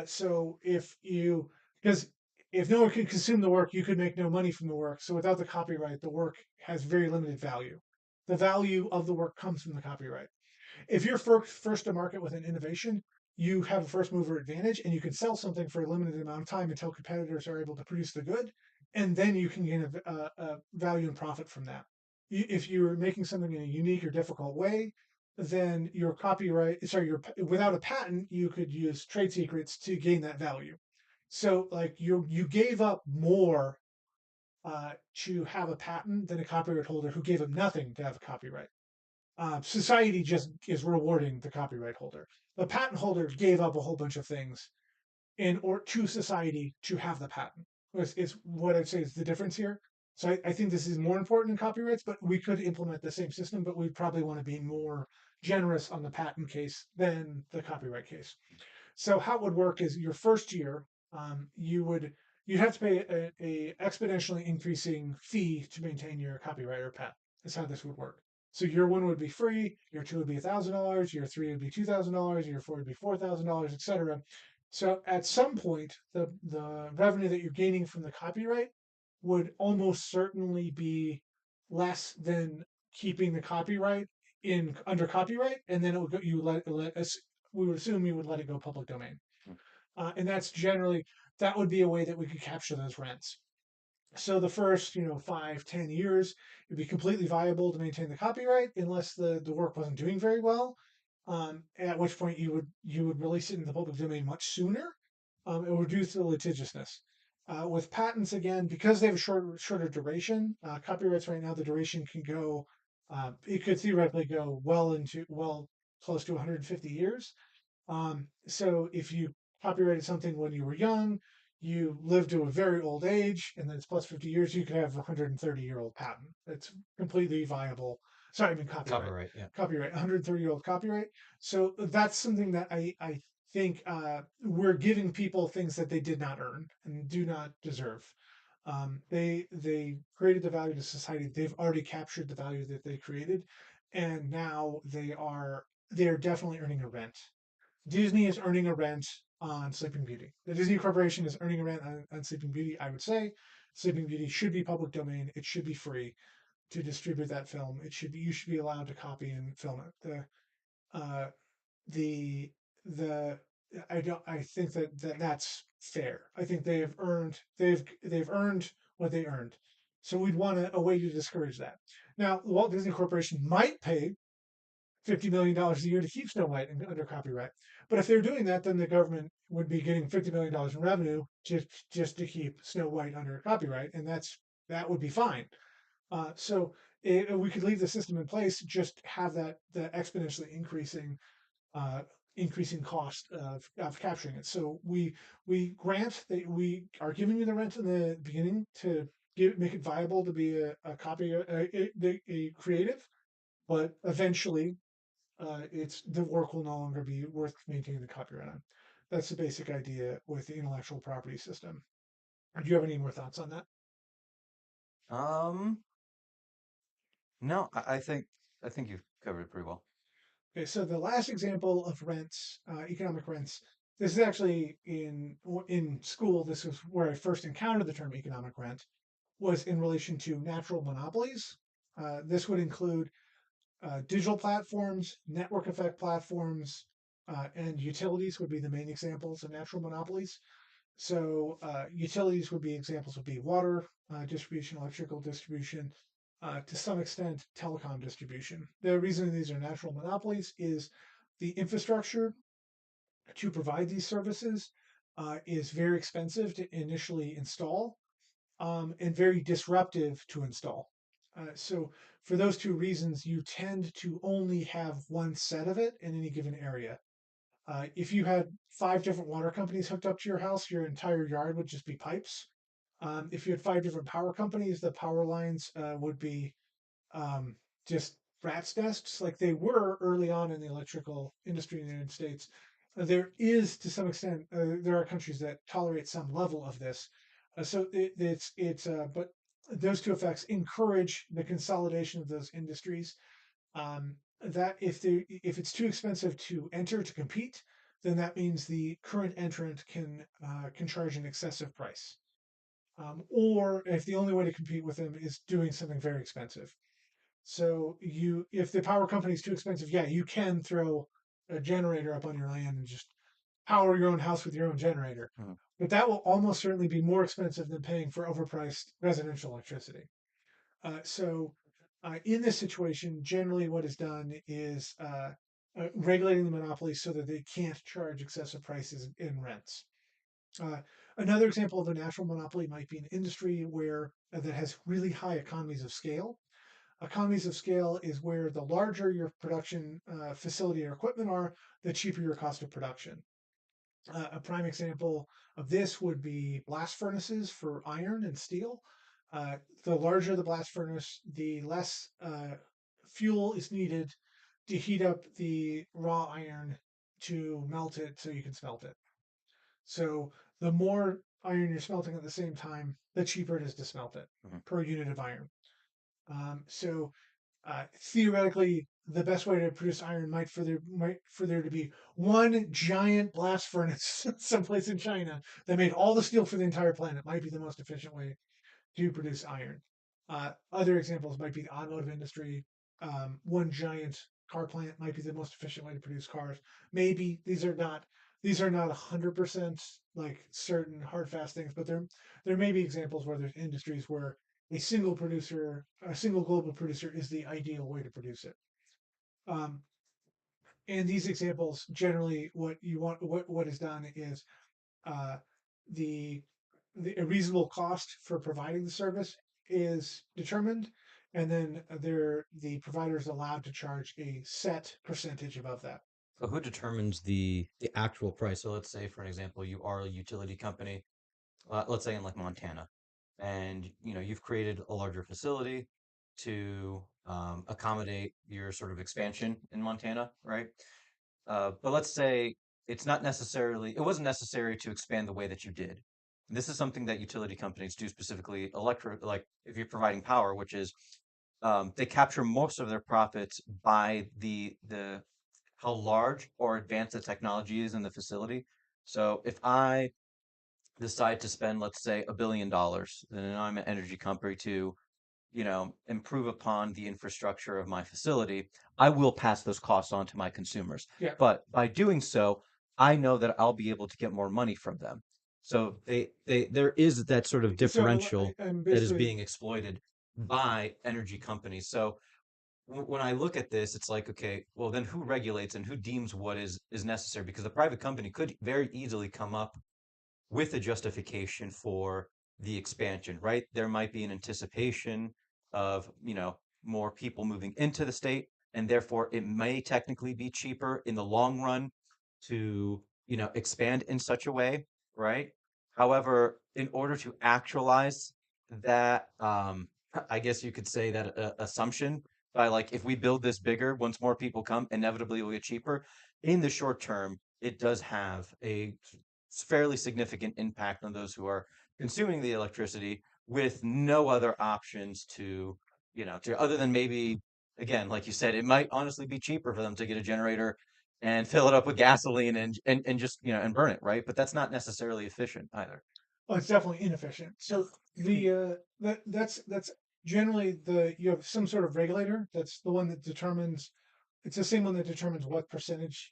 So if you, because if no one could consume the work, you could make no money from the work. So without the copyright, the work has very limited value. The value of the work comes from the copyright. If you're first to market with an innovation, you have a first mover advantage and you can sell something for a limited amount of time until competitors are able to produce the good. And then you can gain a value and profit from that. If you're making something in a unique or difficult way, then your copyright, sorry, without a patent, you could use trade secrets to gain that value. So like you gave up more to have a patent than a copyright holder who gave up nothing to have a copyright. Society just is rewarding the copyright holder. The patent holder gave up a whole bunch of things in or to society to have the patent. Is what I'd say is the difference here. So I think this is more important in copyrights, but we could implement the same system, but we'd probably want to be more generous on the patent case than the copyright case. So how it would work is your first year, you'd have to pay a exponentially increasing fee to maintain your copyright or patent. That's how this would work. So year one would be free, year two would be $1,000, year three would be $2,000, year four would be $4,000, etc. So at some point, the revenue that you're gaining from the copyright would almost certainly be less than keeping the copyright in under copyright, and then it would go, let us we would assume you would let it go public domain. And that's generally, that would be a way that we could capture those rents. So the first, 5, 10 years, it'd be completely viable to maintain the copyright unless the work wasn't doing very well. At which point you would release it in the public domain much sooner. It would reduce the litigiousness. With patents, again, because they have a shorter duration, copyrights right now, the duration can go, it could theoretically go well close to 150 years. So if you copyrighted something when you were young, you lived to a very old age, and then it's plus 50 years, you could have a 130-year-old patent. It's completely viable. Sorry, I mean copyright. Copyright, yeah. Copyright, 130-year-old copyright. So that's something that I think we're giving people things that they did not earn and do not deserve. They created the value to society. They've already captured the value that they created, and now they are definitely earning a rent. Disney is earning a rent on Sleeping Beauty. The Disney Corporation is earning a rent on Sleeping Beauty. I would say Sleeping Beauty should be public domain. It should be free to distribute that film. You should be allowed to copy and film it. Uh, the the I think that's fair. I think they've earned what they earned. So we'd want a way to discourage that. Now, the Walt Disney Corporation might pay $50 million a year to keep Snow White under copyright. But if they're doing that, then the government would be getting $50 million in revenue just to keep Snow White under copyright, and that would be fine. We could leave the system in place, just have that the exponentially uh, increasing cost of capturing it. So we grant that we are giving you the rent in the beginning to make it viable to be a copy a creative, but eventually it's the work will no longer be worth maintaining the copyright on. That's the basic idea with the intellectual property system. Do you have any more thoughts on that? Um, no, I think you've covered it pretty well. Okay, so the last example of rents, economic rents, this is actually in school. This was where I first encountered the term economic rent, was in relation to natural monopolies. This would include digital platforms, network effect platforms, and utilities would be the main examples of natural monopolies. So utilities would be water distribution, electrical distribution, to some extent telecom distribution. The reason these are natural monopolies is the infrastructure to provide these services is very expensive to initially install and very disruptive to install. So for those two reasons, you tend to only have one set of it in any given area. If you had 5 different water companies hooked up to your house, your entire yard would just be pipes. If you had 5 different power companies, the power lines would be um, just rat's nests, like they were early on in the electrical industry in the United States. There is, to some extent, there are countries that tolerate some level of this. But those two effects encourage the consolidation of those industries. That if it's too expensive to enter to compete, then that means the current entrant can charge an excessive price. Or if the only way to compete with them is doing something very expensive. So if the power company is too expensive, yeah, you can throw a generator up on your land and just power your own house with your own generator. Mhm. But that will almost certainly be more expensive than paying for overpriced residential electricity. In this situation, generally what is done is regulating the monopoly so that they can't charge excessive prices in rents. Uh, Another example of a natural monopoly might be an industry where that has really high economies of scale. Economies of scale is where the larger your production facility or equipment are, the cheaper your cost of production. A prime example of this would be blast furnaces for iron and steel. The larger the blast furnace, the less fuel is needed to heat up the raw iron to melt it so you can smelt it. So the more iron you're smelting at the same time, the cheaper it is to smelt it Mhm. per unit of iron. Theoretically, the best way to produce iron might for there to be one giant blast furnace someplace in China that made all the steel for the entire planet. Might be the most efficient way to produce iron. Other examples might be the automotive industry. One giant car plant might be the most efficient way to produce cars. Maybe these are not 100% like certain hard fast things, but there may be examples where there's industries where a single global producer is the ideal way to produce it. Um, and these examples generally, what is done is uh, the a reasonable cost for providing the service is determined, and then the provider is allowed to charge a set percentage above that. So who determines the actual price? So let's say, for an example, you are a utility company, let's say in like Montana, and you've created a larger facility to accommodate your sort of expansion in Montana, right? But let's say it wasn't necessary to expand the way that you did. This is something that utility companies do specifically, like if you're providing power, which is they capture most of their profits by the how large or advanced the technology is in the facility. So if I decide to spend, let's say, $1 billion, then I'm an energy company to improve upon the infrastructure of my facility, I will pass those costs on to my consumers. Yeah. But by doing so, I know that I'll be able to get more money from them. So there is that sort of differential I'm that is basically being exploited by energy companies. So when I look at this, it's like, okay, well, then who regulates and who deems what is necessary? Because the private company could very easily come up with a justification for the expansion, right? There might be an anticipation of, more people moving into the state, and therefore it may technically be cheaper in the long run to, expand in such a way, right? However, in order to actualize that, I guess you could say that assumption by like, if we build this bigger, once more people come, inevitably it will get cheaper. In the short term, it does have a fairly significant impact on those who are consuming the electricity with no other options to other than maybe, again, like you said, it might honestly be cheaper for them to get a generator and fill it up with gasoline and just, and burn it, right? But that's not necessarily efficient either. Oh, it's definitely inefficient. So that's generally the you have some sort of regulator. That's the one that determines. It's the same one that determines what percentage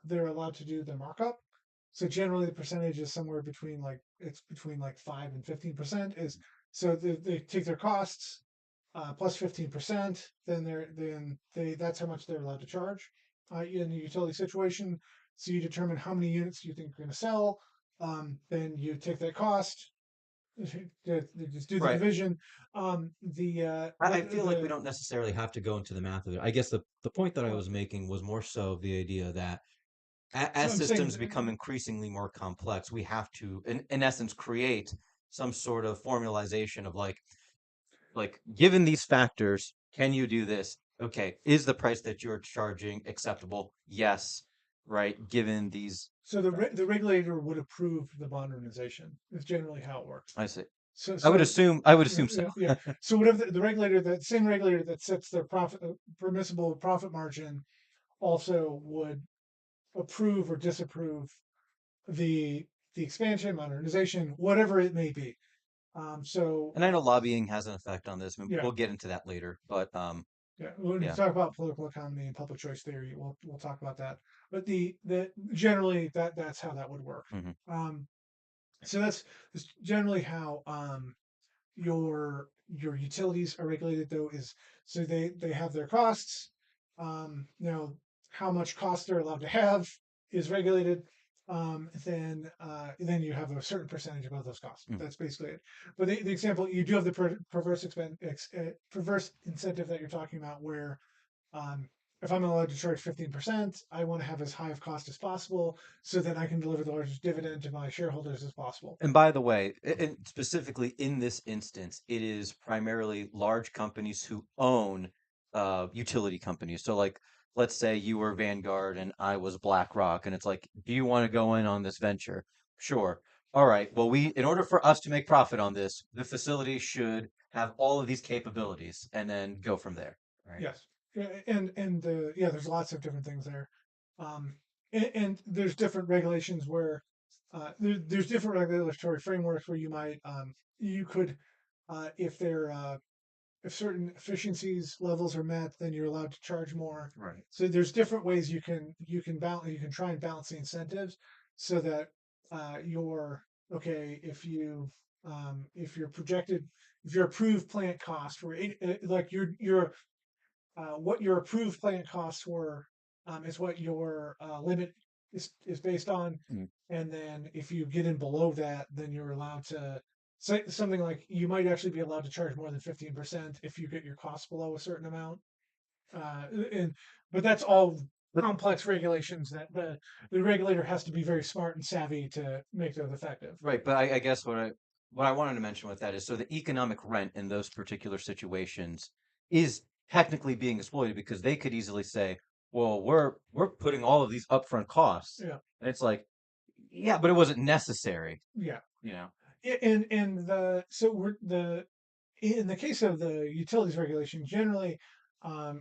they're allowed to do their markup. So generally, the percentage is somewhere between like 5 and 15%. They take their costs plus 15%. Then that's how much they're allowed to charge in a utility situation. So you determine how many units you think you're going to sell. Then you take that cost, just do the Right. division. The I what feel like we the don't necessarily have to go into the math of it. I guess the point that I well, was making was more so the idea that so as I'm saying systems become increasingly more complex, we have to, in essence, create some sort of formalization of like, given these factors, can you do this? Okay, is the price that you're charging acceptable? Yes, right, given these so the factors. regulator would approve the modernization. Is generally how it works. I see. So I would so assume. I would yeah, assume so. yeah, yeah. So whatever the regulator, that same regulator that sets their profit permissible profit margin, also would approve or disapprove the the expansion, modernization, whatever it may be. So And I know lobbying has an effect on this. yeah, We'll get into that later, but yeah. When we yeah. talk about political economy and public choice theory, we'll talk about that. But the generally that's how that would work. Hmm. Um, so that's generally how your utilities are regulated though is so they have their costs. Now how much cost they're allowed to have is regulated. Then you have a certain percentage above those costs. Hmm. That's basically it. But the example you do have the perverse incentive that you're talking about, where um, if I'm allowed to charge 15%, I want to have as high of cost as possible so that I can deliver the largest dividend to my shareholders as possible. And by the way, and specifically in this instance, it is primarily large companies who own utility companies. So, like, let's say you were Vanguard and I was BlackRock, and it's like, do you want to go in on this venture? Sure. All right. Well, in order for us to make profit on this, the facility should have all of these capabilities, and then go from there. Right. Yes, yeah, there's lots of different things there, um, and there's different regulations where there's different regulatory frameworks where you could if they're if certain efficiencies levels are met, then you're allowed to charge more. Right. So there's different ways you can try and balance the incentives so that you're okay if your projected if your approved plant cost were like your what your approved plant costs were is what your limit is based on. Mm. And then if you get in below that, then you're allowed to say something like you might actually be allowed to charge more than 15% if you get your costs below a certain amount. Uh, and but that's all But complex regulations that the regulator has to be very smart and savvy to make those effective. right, but I guess what I wanted to mention with that is so the economic rent in those particular situations is technically being exploited because they could easily say, well, we're putting all of these upfront costs. Yeah, And it's like, yeah, but it wasn't necessary, yeah. you know. And the so we're the in the case of the utilities regulation, generally,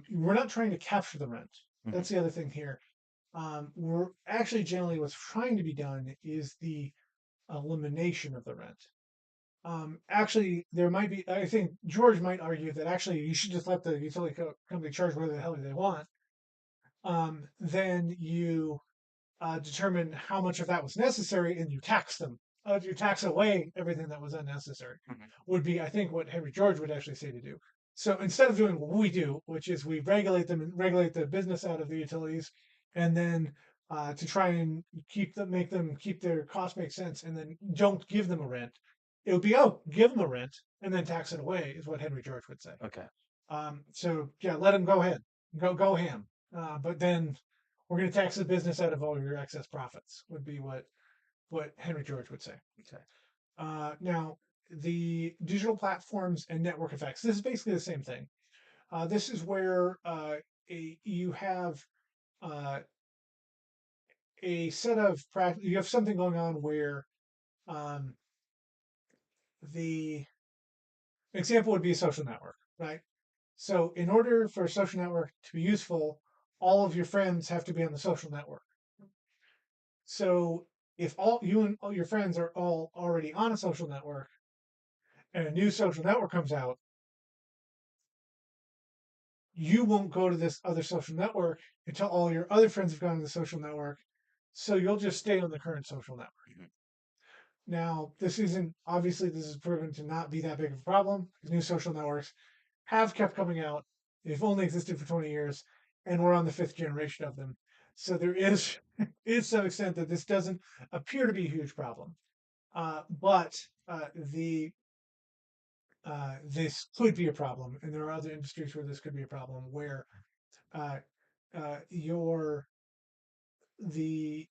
we're not trying to capture the rent. Hmm. That's the other thing here. We're actually generally what's trying to be done is the elimination of the rent. Actually, there might be. I think George might argue that actually you should just let the company charge whatever the hell they want. Then you determine how much of that was necessary, and you tax them. You tax away everything that was unnecessary. Hmm. Would be, I think, what Henry George would actually say to do. So instead of doing what we do, which is we regulate them and regulate the business out of the utilities, and then to try and make them keep their costs make sense, and then don't give them a rent. It would be give them a rent and then tax it away is what Henry George would say. Okay. So yeah, let them go ahead, go ham. But then we're going to tax the business out of all your excess profits. Would be what Henry George would say. Okay. Now the digital platforms and network effects. This is basically the same thing. This is where you have uh, a set of practice. You have something going on where um, the example would be a social network, right? So in order for a social network to be useful, all of your friends have to be on the social network. So if all you and all your friends are all already on a social network and a new social network comes out, you won't go to this other social network until all your other friends have gone to the social network. So you'll just stay on the current social network. Hmm. Now, this isn't obviously this is proven to not be that big of a problem. New social networks have kept coming out. They've only existed for 20 years, and we're on the fifth generation of them. So there is is some extent that this doesn't appear to be a huge problem. But the this could be a problem, and there are other industries where this could be a problem, where uh, your the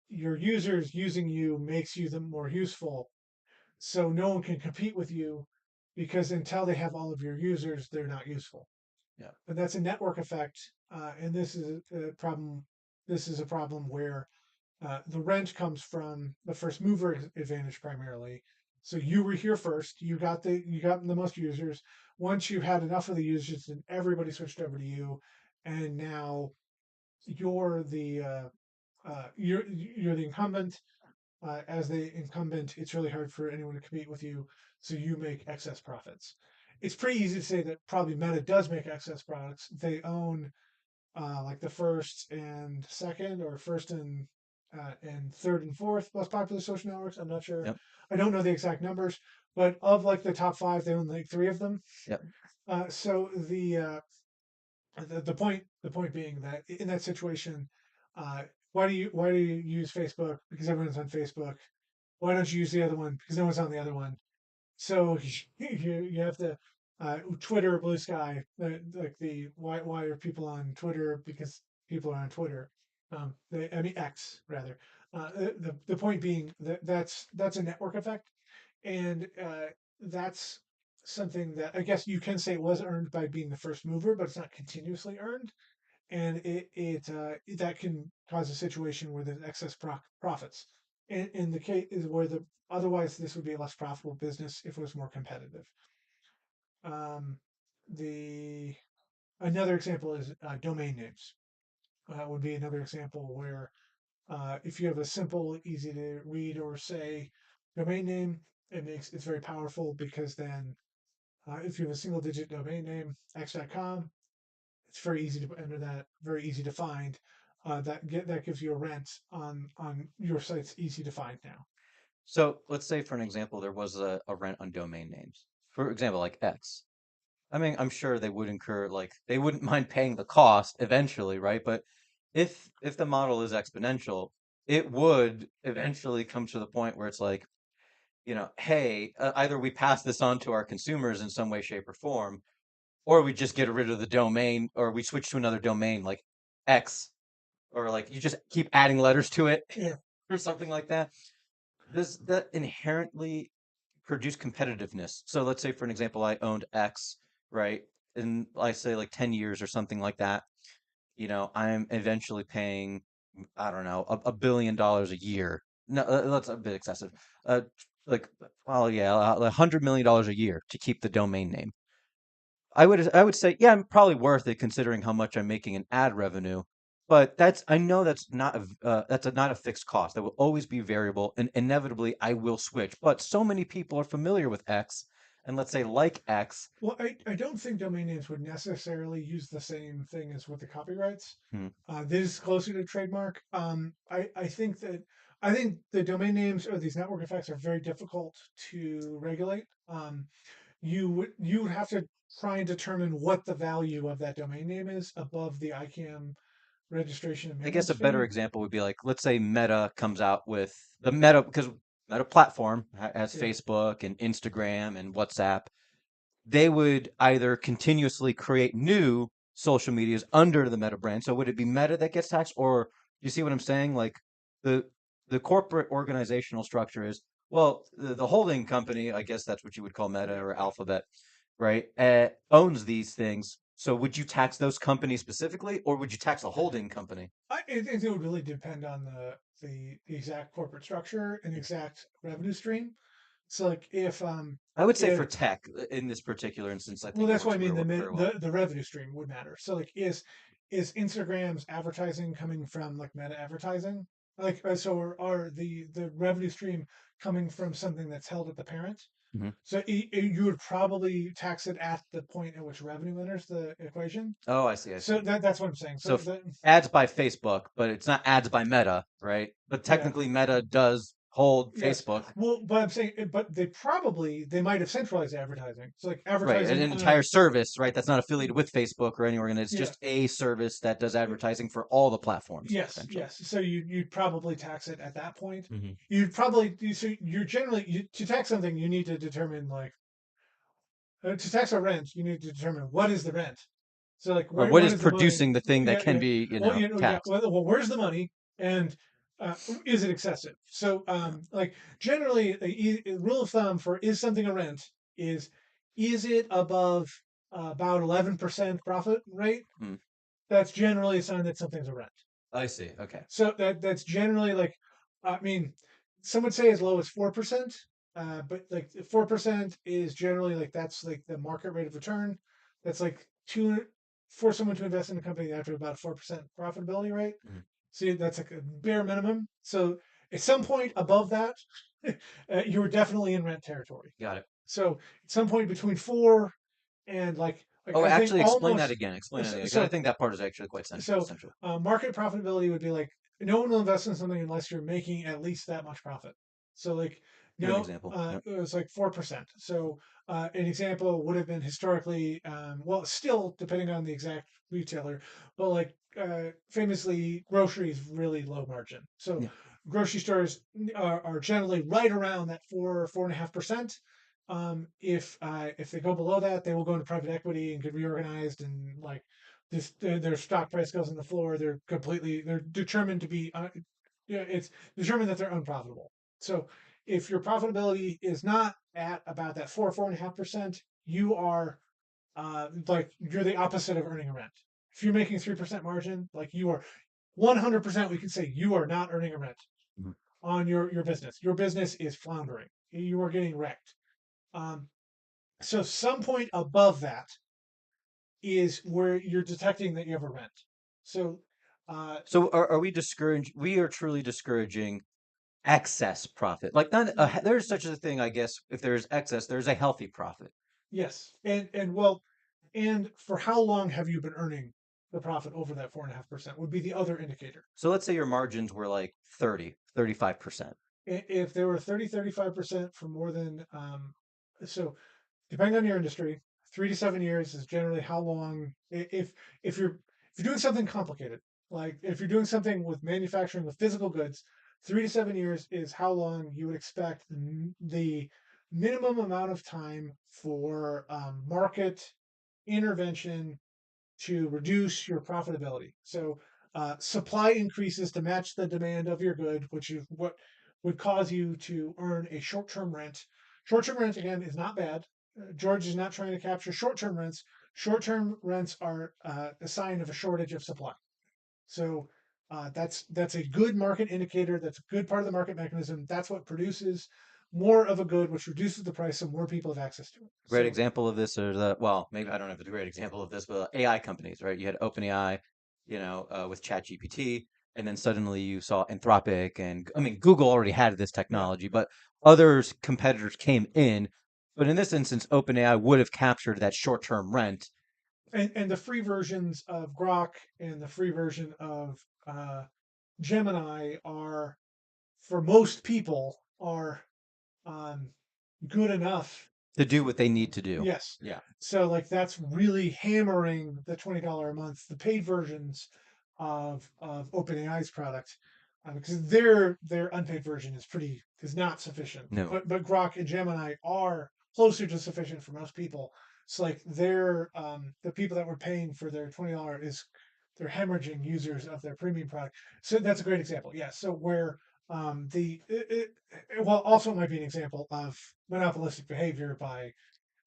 your users using you makes you the more useful, so no one can compete with you because until they have all of your users, they're not useful. Yeah. But that's a network effect, and this is a problem. This is a problem where the rent comes from the first mover advantage primarily. So you were here first. You got the most users. Once you've had enough of the users, then everybody switched over to you, and now you're the you're the incumbent. As the incumbent, it's really hard for anyone to compete with you, so you make excess profits. It's pretty easy to say that probably Meta does make excess products. They own like the first and second, or first and third and fourth most popular social networks. I'm not sure. Yep. I don't know the exact numbers, but of like the top five, they own like three of them. Yep. So the point being that in that situation, uh, why do you use Facebook? Because everyone's on Facebook. Why don't you use the other one? Because no one's on the other one. So you have to Twitter, Blue Sky, like the why are people on Twitter? Because people are on Twitter. I mean X rather. The point being that that's a network effect, and that's something that I guess you can say was earned by being the first mover, but it's not continuously earned, and that can cause a situation where there's excess profits. In the case is where the otherwise this would be a less profitable business if it was more competitive. Um, the Another example is domain names. Would be another example where if you have a simple, easy to read or say domain name, it's very powerful because then if you have a single digit domain name, x.com, it's very easy to enter that, very easy to find. That gives you a rent on your site's easy to find now. So let's say, for an example, there was a rent on domain names. For example, like X. I mean, I'm sure they would incur, like, they wouldn't mind paying the cost eventually, right? But if the model is exponential, it would eventually come to the point where it's like, hey, either we pass this on to our consumers in some way, shape, or form, or we just get rid of the domain, or we switch to another domain like X, or like you just keep adding letters to it, Yeah. or something like that. Does that inherently produce competitiveness? So let's say, for an example, I owned X, right? And I say like 10 years or something like that. I'm eventually paying, I don't know, $1 billion a year. No, that's a bit excessive. Uh, like, well, yeah, $100 million a year to keep the domain name. I would say, yeah, I'm probably worth it considering how much I'm making in ad revenue. But I know that's not not a fixed cost. That will always be variable, and inevitably I will switch. But so many people are familiar with X, and let's say like X. Well, I don't think domain names would necessarily use the same thing as with the copyrights. Hmm, This is closer to trademark. I think the domain names or these network effects are very difficult to regulate. You would have to try and determine what the value of that domain name is above the ICANN registration and I guess maintenance a better fee. example would be like, let's say Meta comes out with the Meta, because Meta platform has Yeah. Facebook and Instagram and WhatsApp. They would either continuously create new social medias under the Meta brand. So would it be Meta that gets taxed, or you see what I'm saying? Like the the corporate organizational structure is, well, the holding company, I guess that's what you would call Meta or Alphabet, right? Owns these things. So would you tax those companies specifically, or would you tax a holding company? I think it would really depend on the exact corporate structure and exact revenue stream. So like I would say for if tech in this particular instance, I well, think it that's what I works mean. very well. The revenue stream would matter. So like is Instagram's advertising coming from like Meta advertising? Like so are the revenue stream coming from something that's held at the parent? Mhm. So you would probably tax it at the point at which revenue enters the equation. Oh, I see, I So see. that's what I'm saying. So So the ads by Facebook, but it's not ads by Meta, right? But yeah. technically, Meta does hold Yes. Facebook, Well, but I'm saying, but they might have centralized advertising. So like right? An advertising entire on, service, right? That's not affiliated with Facebook or any organization. It's yeah, just a service that does advertising for all the platforms, yes, essentially. yes. So you'd probably tax it at that point. Hmm. So you're generally to tax something, you need to determine like to tax a rent, you need to determine what is the rent. So like Or what what is is the money? producing the thing that Yeah, can yeah. be, Well, yeah. taxed? Where's the money and uh, is it excessive? So Yeah. like generally, a rule of thumb for is something a rent is it above about 11% profit rate? Hmm. That's generally a sign that something's a rent. I see. Okay. So that's generally like, I mean, some would say as low as 4%. but like 4% is generally like that's like the market rate of return. That's like two for someone to invest in a company after about a 4% profitability rate. Mhm. See, that's like a bare minimum. So at some point above that, you were definitely in rent territory. Got it. So at some point between four and like Oh, I think actually, explain that almost again. Explain that so again, because I so, think that part is actually quite so essential. market profitability would be like no one will invest in something unless you're making at least that much profit. So like Give an no, example. Yep. it was like 4%. So an example would have been historically, well, still depending on the exact retailer, but like famously, groceries really low margin. So Yeah. grocery stores are generally right around that 4.5%. If they go below that, they will go into private equity and get reorganized and like this their stock price goes on the floor. They're determined to be yeah, it's determined that they're unprofitable. So if your profitability is not at about that 4.5%, you are like you're the opposite of earning a rent. If you're making 3% margin, like you are 100%, we can say you are not earning a rent Mhm. on your business. Your business is floundering. You are getting wrecked. Um, so some point above that is where you're detecting that you have a rent. So uh, So are we discouraged? We are truly discouraging excess profit. Like not there's such a thing, I guess. If there's excess, there's a healthy profit. yes, and well, and for how long have you been earning the profit over that 4.5% would be the other indicator. So let's say your margins were like 30, 35%. If they were 35% for more than so depending on your industry, 3 to 7 years is generally how long if you're doing something complicated, like if you're doing something with manufacturing with physical goods, 3 to 7 years is how long you would expect the minimum amount of time for market intervention to reduce your profitability. So supply increases to match the demand of your good, which is what would cause you to earn a short-term rent. Short-term rent again is not bad. George is not trying to capture short-term rents. Short-term rents are a sign of a shortage of supply. So that's a good market indicator. That's a good part of the market mechanism. That's what produces more of a good, which reduces the price, so more people have access to it. Great So example of this are the, well, maybe I don't know if it's a great example of this, but AI companies, right? You had OpenAI, with ChatGPT, and then suddenly you saw Anthropic, and I mean, Google already had this yeah, technology, but others competitors came in. But in this instance, OpenAI would have captured that short-term rent. and the free versions of Grok and the free version of Gemini are for most people are um, good enough. To do what they need to do. Yes, Yeah. so like that's really hammering the $20 a month, the paid versions of OpenAI's product, because their unpaid version is not sufficient. No. But Grok and Gemini are closer to sufficient for most people. It's like they're the people that were paying for their $20 is they're hemorrhaging users of their premium product. So that's a great example. Yeah. So where well also might be an example of monopolistic behavior by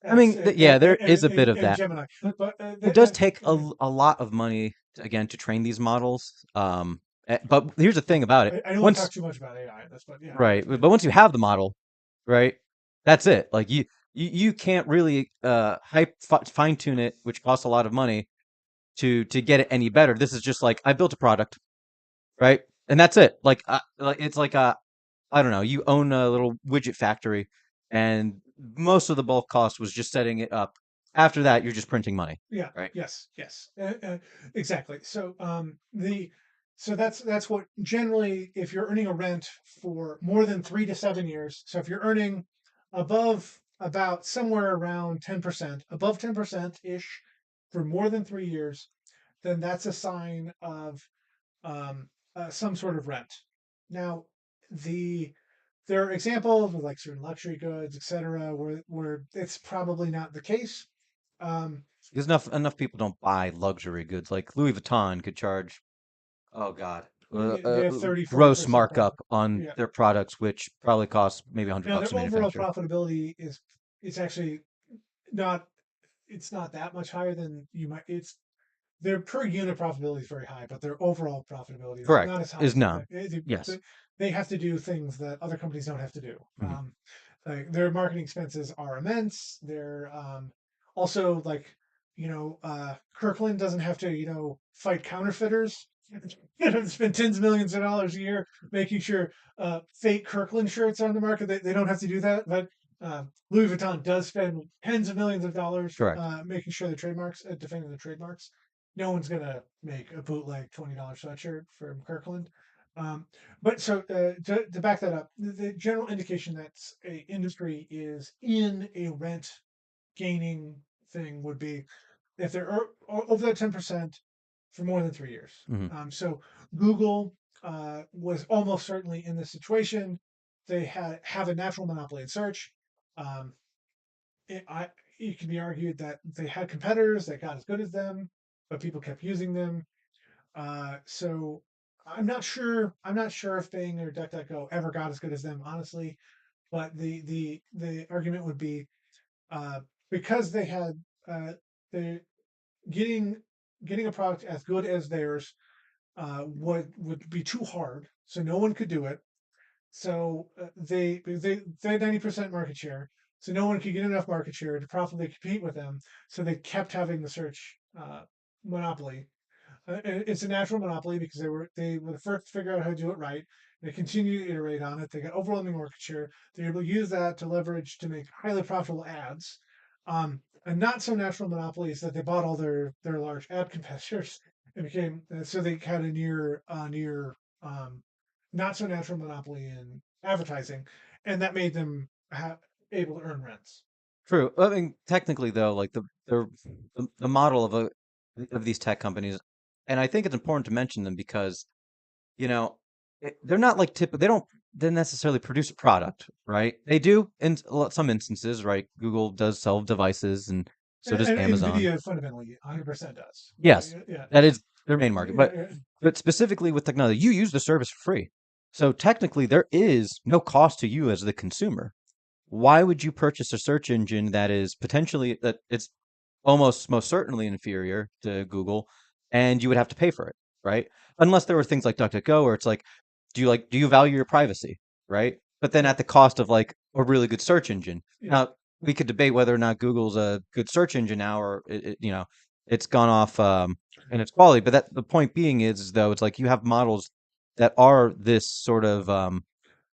I mean, yeah, there is a bit of and that. Gemini. But It does take a lot of money, again, to train these models. But here's the thing about it. I don't want to Once, talk too much about AI in this, but yeah, right, but once you have the model, right, that's it. Like you can't really fine tune it, which costs a lot of money to get it any better. This is just like I built a product, right, and that's it. Like it's like I don't know. You own a little widget factory, and most of the bulk cost was just setting it up. After that, you're just printing money, yeah, right? yes, exactly. So the so that's what generally if you're earning a rent for more than 3 to 7 years. So if you're earning above about somewhere around 10%, above 10% ish for more than 3 years, then that's a sign of some sort of rent. Now, the there are examples with like certain luxury goods, etc., where it's probably not the case. Um, Because enough people don't buy luxury goods. Like Louis Vuitton could charge, oh God, they have 30, forty gross percent markup profit. on Yeah. their products, which probably costs maybe 100 Now bucks their to overall manufacture. profitability is it's actually not it's not that much higher than you might. It's their per unit profitability is very high, but their overall profitability is Correct. not as high Is as none. Yes. they have to do things that other companies don't have to do. Mhm. Like their marketing expenses are immense. They're also like, Kirkland doesn't have to, fight counterfeiters. Spend tens of millions of dollars a year making sure fake Kirkland shirts are on the market. They don't have to do that, but Louis Vuitton does spend tens of millions of dollars Correct. making sure the trademarks, defending the trademarks. No one's gonna make a bootleg $20 sweatshirt from Kirkland. Um, but so to back that up, the general indication that a industry is in a rent gaining thing would be if they're over that 10% for more than 3 years. Hmm. So Google was almost certainly in this situation. They have a natural monopoly in search. Um, it, I, it can be argued that they had competitors that got as good as them, but people kept using them. So I'm not sure. I'm not sure if Bing or DuckDuckGo ever got as good as them, honestly. But the argument would be uh, because they had the getting getting a product as good as theirs would be too hard, so no one could do it. So they had 90% market share, so no one could get enough market share to profitably compete with them. So they kept having the search monopoly. It's a natural monopoly because they were the first to figure out how to do it right. They continue to iterate on it. They got overwhelming market share. They're able to use that to leverage to make highly profitable ads. And not so natural monopoly is that they bought all their large ad competitors and became so they had a near not so natural monopoly in advertising, and that made them able to earn rents. True. I mean, technically though, like the model of these tech companies, and I think it's important to mention them because you know they're not like they don't necessarily produce a product, right? They do in some instances, right? Google does sell devices, and so does And Amazon. Nvidia fundamentally 100% does. Yes, Yeah, that is their main market, yeah, yeah. but specifically with technology, you use the service for free. So technically, there is no cost to you as the consumer. Why would you purchase a search engine that is potentially that it's almost most certainly inferior to Google, and you would have to pay for it, right? Unless there were things like DuckDuckGo, where it's like, do you value your privacy, right? But then Yeah, at the cost of like a really good search engine. yeah. Now we could debate whether or not Google's a good search engine now, or it's gone off in its quality. But that the point being is though, it's like you have models that are this sort of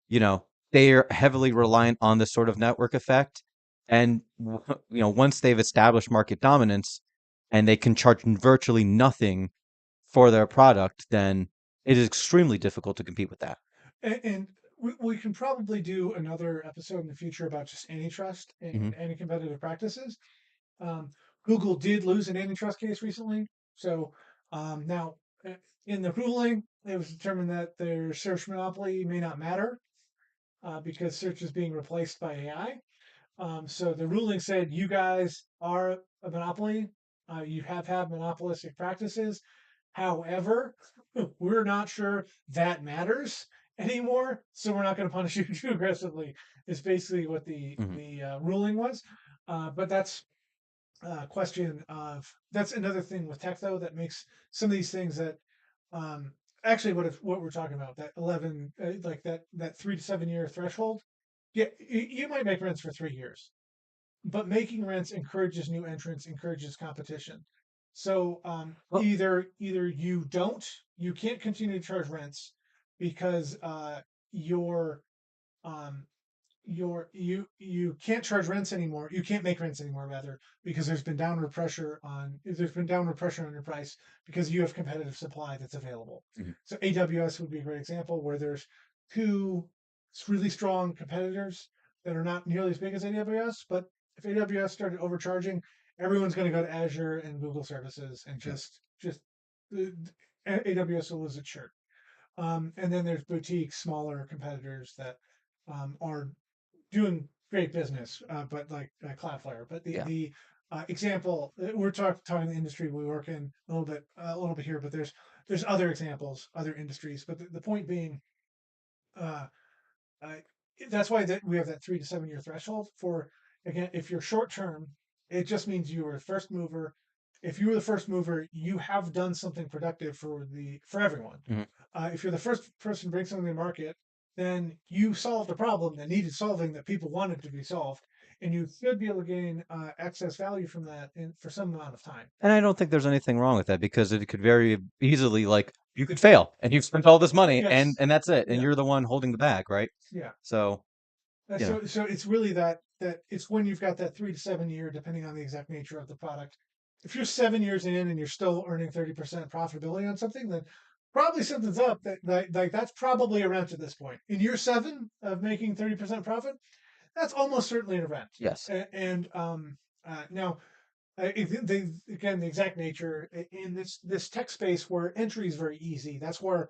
you know, they're heavily reliant on this sort of network effect. And, once they've established market dominance and they can charge virtually nothing for their product, then it is extremely difficult to compete with that. And we can probably do another episode in the future about just antitrust Hmm. and anti-competitive practices. Um, Google did lose an antitrust case recently. So now, in the ruling, it was determined that their search monopoly may not matter because search is being replaced by AI. So the ruling said you guys are a monopoly. You have had monopolistic practices. However, we're not sure that matters anymore, so we're not going to punish you too aggressively. Is basically what Hmm. the ruling was. But that's question of that's another thing with tech though that makes some of these things that um, actually what we're talking about that 11 like that 3 to 7 year threshold. Yeah, you might make rents for 3 years, but making rents encourages new entrants, encourages competition. So Well, either you can't continue to charge rents because your um, you can't charge rents anymore. You can't make rents anymore, rather, because there's been downward pressure on your price because you have competitive supply that's available. mhm. So AWS would be a great example where there's two really strong competitors that are not nearly as big as AWS, but if AWS started overcharging, everyone's going to go to Azure and Google services and Yeah. just AWS will lose its shirt. And then there's boutique, smaller competitors that are doing great business, but like Cloudflare. But Yeah. the example we're talking the industry we work in a little bit here, but there's other examples, other industries. But the point being, uh, uh, that's why that we have that 3 to 7 year threshold for again. If you're short term, it just means you were a first mover. If you were the first mover, you have done something productive for everyone. Hmm. If you're the first person to bring something to the market, then you solved a problem that needed solving that people wanted to be solved, and you should be able to gain excess value from that for some amount of time. And I don't think there's anything wrong with that because it could very easily, like, you could fail and you've spent all this money and Yes. that's it, and Yeah. you're the one holding the bag, right? Yeah. So, you know, So it's really that it's when you've got that 3 to 7 year, depending on the exact nature of the product. If you're 7 years in and you're still earning 30% profitability on something, then probably something's up. Like that's probably a rent at this point. In year seven of making 30% profit, that's almost certainly a rent. yes. Now again, the exact nature in this tech space where entry is very easy. That's why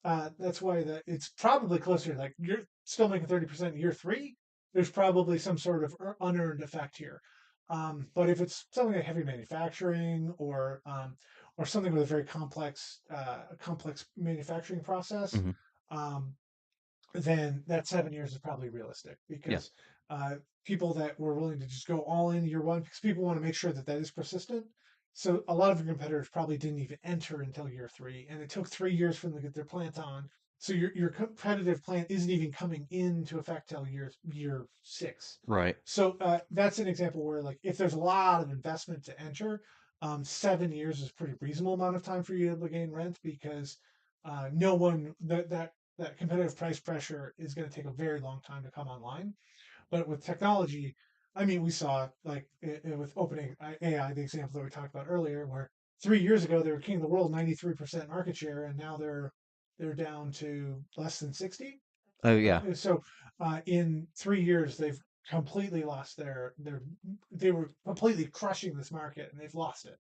it's probably closer. Like you're still making 30% year three. There's probably some sort of unearned effect here. But if it's something like heavy manufacturing or something with a very complex manufacturing process, Hmm. um, then that 7 years is probably realistic Yeah. because uh, people that were willing to just go all in year one, because people want to make sure that that is persistent. So a lot of your competitors probably didn't even enter until year three, and it took 3 years for them to get their plant on. So your competitive plant isn't even coming into effect till year six. Right. So that's an example where like if there's a lot of investment to enter, 7 years is a pretty reasonable amount of time for you to gain rent because no one that competitive price pressure is going to take a very long time to come online. But with technology, I mean, we saw like with opening AI, the example that we talked about earlier, where 3 years ago they were king of the world, 93% market share, and now they're down to less than 60. Oh, yeah. So in 3 years they've completely lost they were completely crushing this market and they've lost it.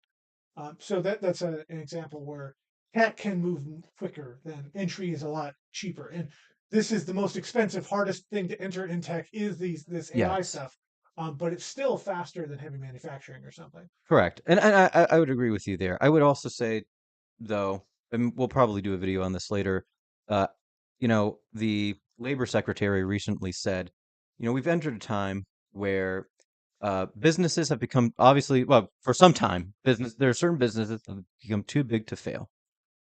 So that's an example where tech can move quicker than entry is a lot cheaper. And this is the most expensive, hardest thing to enter in tech is this AI Yes. stuff. But it's still faster than heavy manufacturing or something. Correct. And I would agree with you there. I would also say, though, and we'll probably do a video on this later, uh, the labor secretary recently said, we've entered a time where businesses have become obviously, well, for some time, there are certain businesses that have become too big to fail,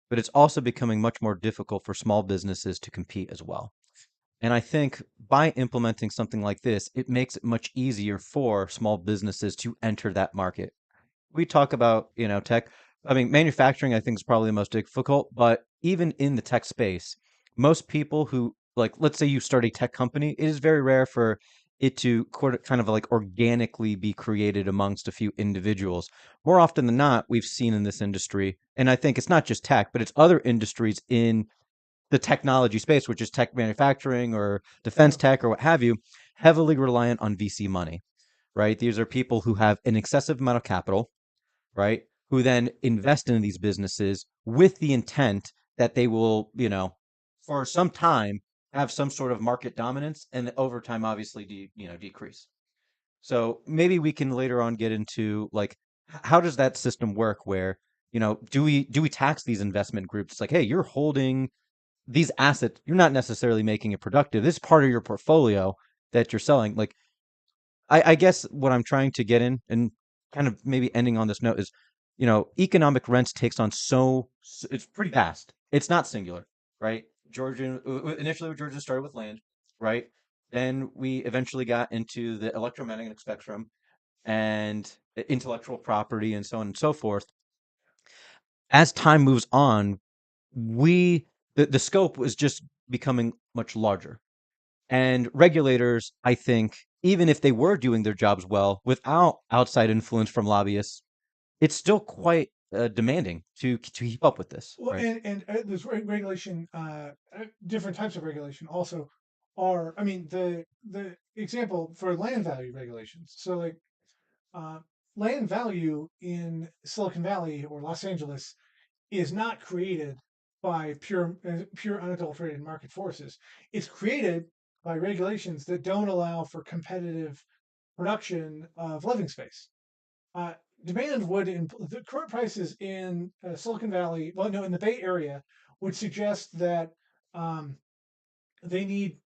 but it's also becoming much more difficult for small businesses to compete as well. And I think by implementing something like this, it makes it much easier for small businesses to enter that market. We talk about, tech. I mean, manufacturing, I think, is probably the most difficult, but even in the tech space, most people who, like, let's say you start a tech company, it is very rare for it to kind of like organically be created amongst a few individuals. More often than not, we've seen in this industry, and I think it's not just tech, but it's other industries in the technology space, which is tech manufacturing or defense Yeah. tech or what have you, heavily reliant on VC money, right? These are people who have an excessive amount of capital, right? Who then invest in these businesses with the intent that they will, for some time have some sort of market dominance and over time obviously decrease. So maybe we can later on get into like how does that system work where, do we tax these investment groups? It's like, hey, you're holding these assets, you're not necessarily making it productive. This is part of your portfolio that you're selling. Like I guess what I'm trying to get in and kind of maybe ending on this note is, economic rents takes on it's pretty vast. It's not singular, right? Georgia initially Georgia started with land, right? Then we eventually got into the electromagnetic spectrum and intellectual property and so on and so forth. As time moves on, the scope was just becoming much larger. And regulators, I think, even if they were doing their jobs well without outside influence from lobbyists, it's still quite demanding to keep up with this, Well, right? and there's regulation, different types of regulation also are. I mean, the example for land value regulations. So like uh, land value in Silicon Valley or Los Angeles is not created by pure unadulterated market forces. It's created by regulations that don't allow for competitive production of living space. Uh, Demand would the current prices in Silicon Valley, well, no, in the Bay Area, would suggest that um, they need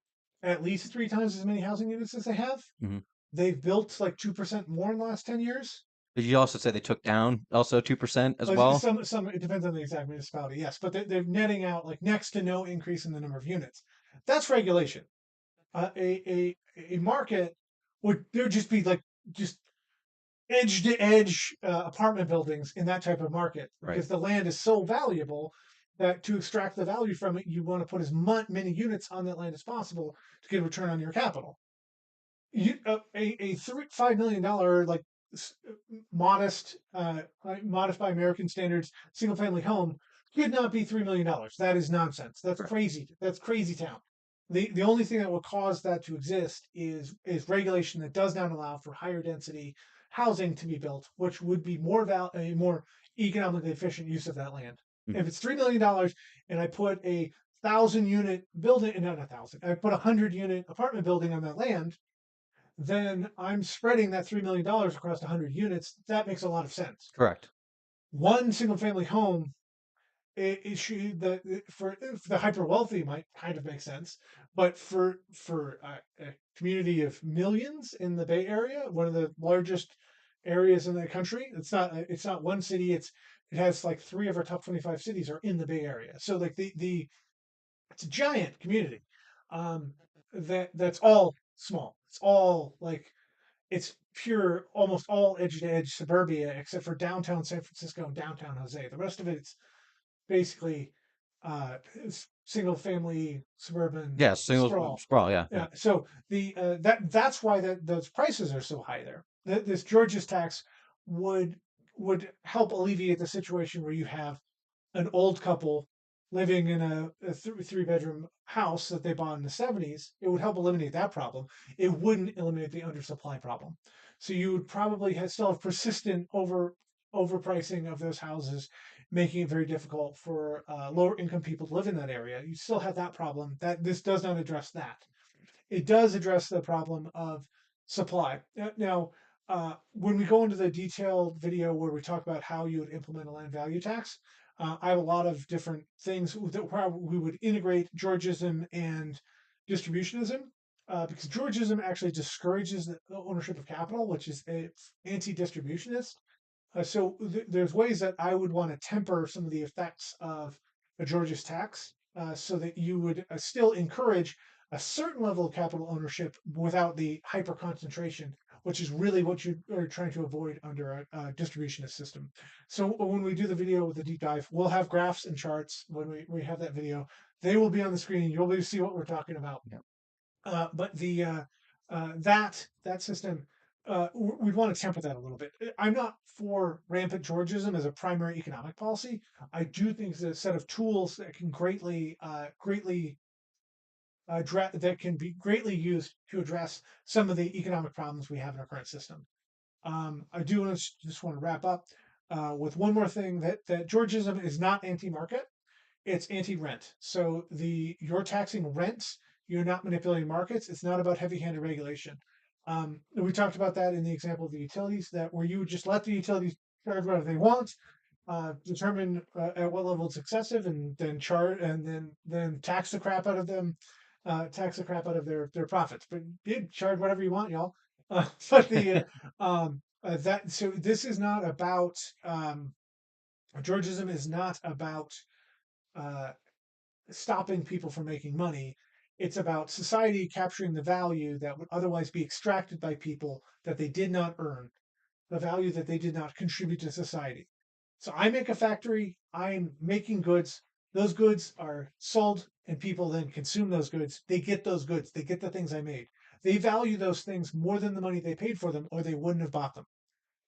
at least 3 times as many housing units as they have. Hmm. They've built like 2% more in the last 10 years. Did you also say they took down also 2% as well? Some it depends on the exact municipality, yes, but they're netting out like next to no increase in the number of units. That's regulation. A market would there would just be like just edge to edge apartment buildings in that type of market Right. because the land is so valuable that to extract the value from it, you want to put as many units on that land as possible to get a return on your capital. A $5 million like modest, modest by American standards, single family home could not be $3 million. That is nonsense. That's Correct. crazy. That's crazy town. The only thing that will cause that to exist is regulation that does not allow for higher density housing to be built, which would be a more economically efficient use of that land. Mhm. If it's $3 million and I put a 1,000 unit building, not a thousand, I put 100 unit apartment building on that land, then I'm spreading that $3 million across 100 units. That makes a lot of sense. Correct. One single family home, for the hyper wealthy might kind of make sense, but for a community of millions in the Bay Area, one of the largest areas in the country, it's not one city. It has like three of our top 25 cities are in the Bay Area. So like the it's a giant community. Um, that's all small. It's all like it's pure, almost all edge to edge suburbia, except for downtown San Francisco and downtown Jose. The rest of it's basically single family suburban Yeah, single sprawl. sprawl. Yeah, yeah. Yeah. So that's why those prices are so high there. This Georgist tax would would help alleviate the situation where you have an old couple living in a three-bedroom house that they bought in the 70s. It would help eliminate that problem. It wouldn't eliminate the undersupply problem. So you would probably still have persistent overpricing of those houses, making it very difficult for lower income people to live in that area. You still have that problem. That this does not address that. It does address the problem of supply. Now, when we go into the detailed video where we talk about how you would implement a land value tax, I have a lot of different things where we would integrate Georgism and distributionism, because Georgism actually discourages the ownership of capital, which is anti-distributionist. So there's ways that I would want to temper some of the effects of a Georgia's tax, so that you would still encourage a certain level of capital ownership without the hyper concentration, which is really what you are trying to avoid under a distributionist system. So when we do the video with the deep dive, we'll have graphs and charts when we have that video. They will be on the screen. You'll be able to see what we're talking about. Yeah. But that system, we'd want to temper that a little bit. I'm not for rampant Georgism as a primary economic policy. I do think it's a set of tools that can greatly that can be greatly used to address some of the economic problems we have in our current system. I do just want to wrap up with one more thing that Georgism is not anti-market, it's anti-rent. So you're taxing rents, you're not manipulating markets. It's not about heavy-handed regulation. We talked about that in the example of the utilities, that where you would just let the utilities charge whatever they want, determine at what level it's excessive, and then charge and then tax the crap out of them, tax the crap out of their profits. But you charge whatever you want, y'all. But the that so this is not about Georgism is not about uh, stopping people from making money. It's about society capturing the value that would otherwise be extracted by people that they did not earn, the value that they did not contribute to society. So I make a factory, I'm making goods. Those goods are sold, and people then consume those goods. They get those goods, they get the things I made. They value those things more than the money they paid for them, or they wouldn't have bought them.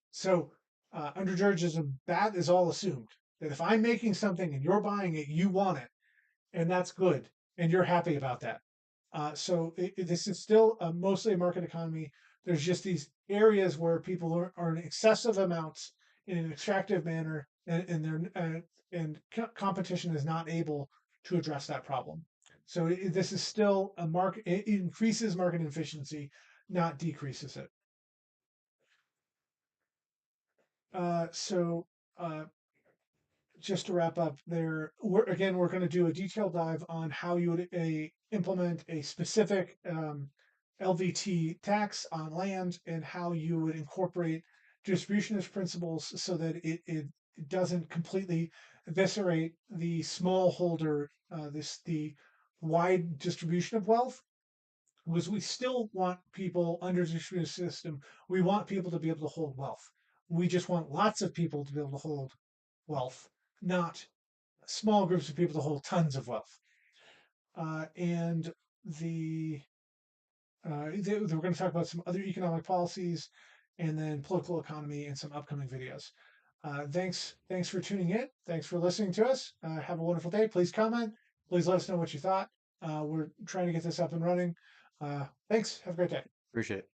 So under Georgism, that is all assumed. That if I'm making something and you're buying it, you want it, and that's good, and you're happy about that. This is still mostly a market economy. There's just these areas where people earn excessive amounts in an extractive manner, and competition is not able to address that problem. So this is still a market. It increases market efficiency, not decreases it. Uh, so uh, just to wrap up there, we're going to do a detailed dive on how you would implement a specific LVT tax on land, and how you would incorporate distributionist principles so that it doesn't completely eviscerate the smallholder, the wide distribution of wealth was we still want people under the distributed system. We want people to be able to hold wealth. We just want lots of people to be able to hold wealth, not small groups of people to hold tons of wealth. And the we're going to talk about some other economic policies and then political economy in some upcoming videos. Thanks for tuning in. Thanks for listening to us. Have a wonderful day. Please comment. Please let us know what you thought. We're trying to get this up and running. Thanks. Have a great day. Appreciate it.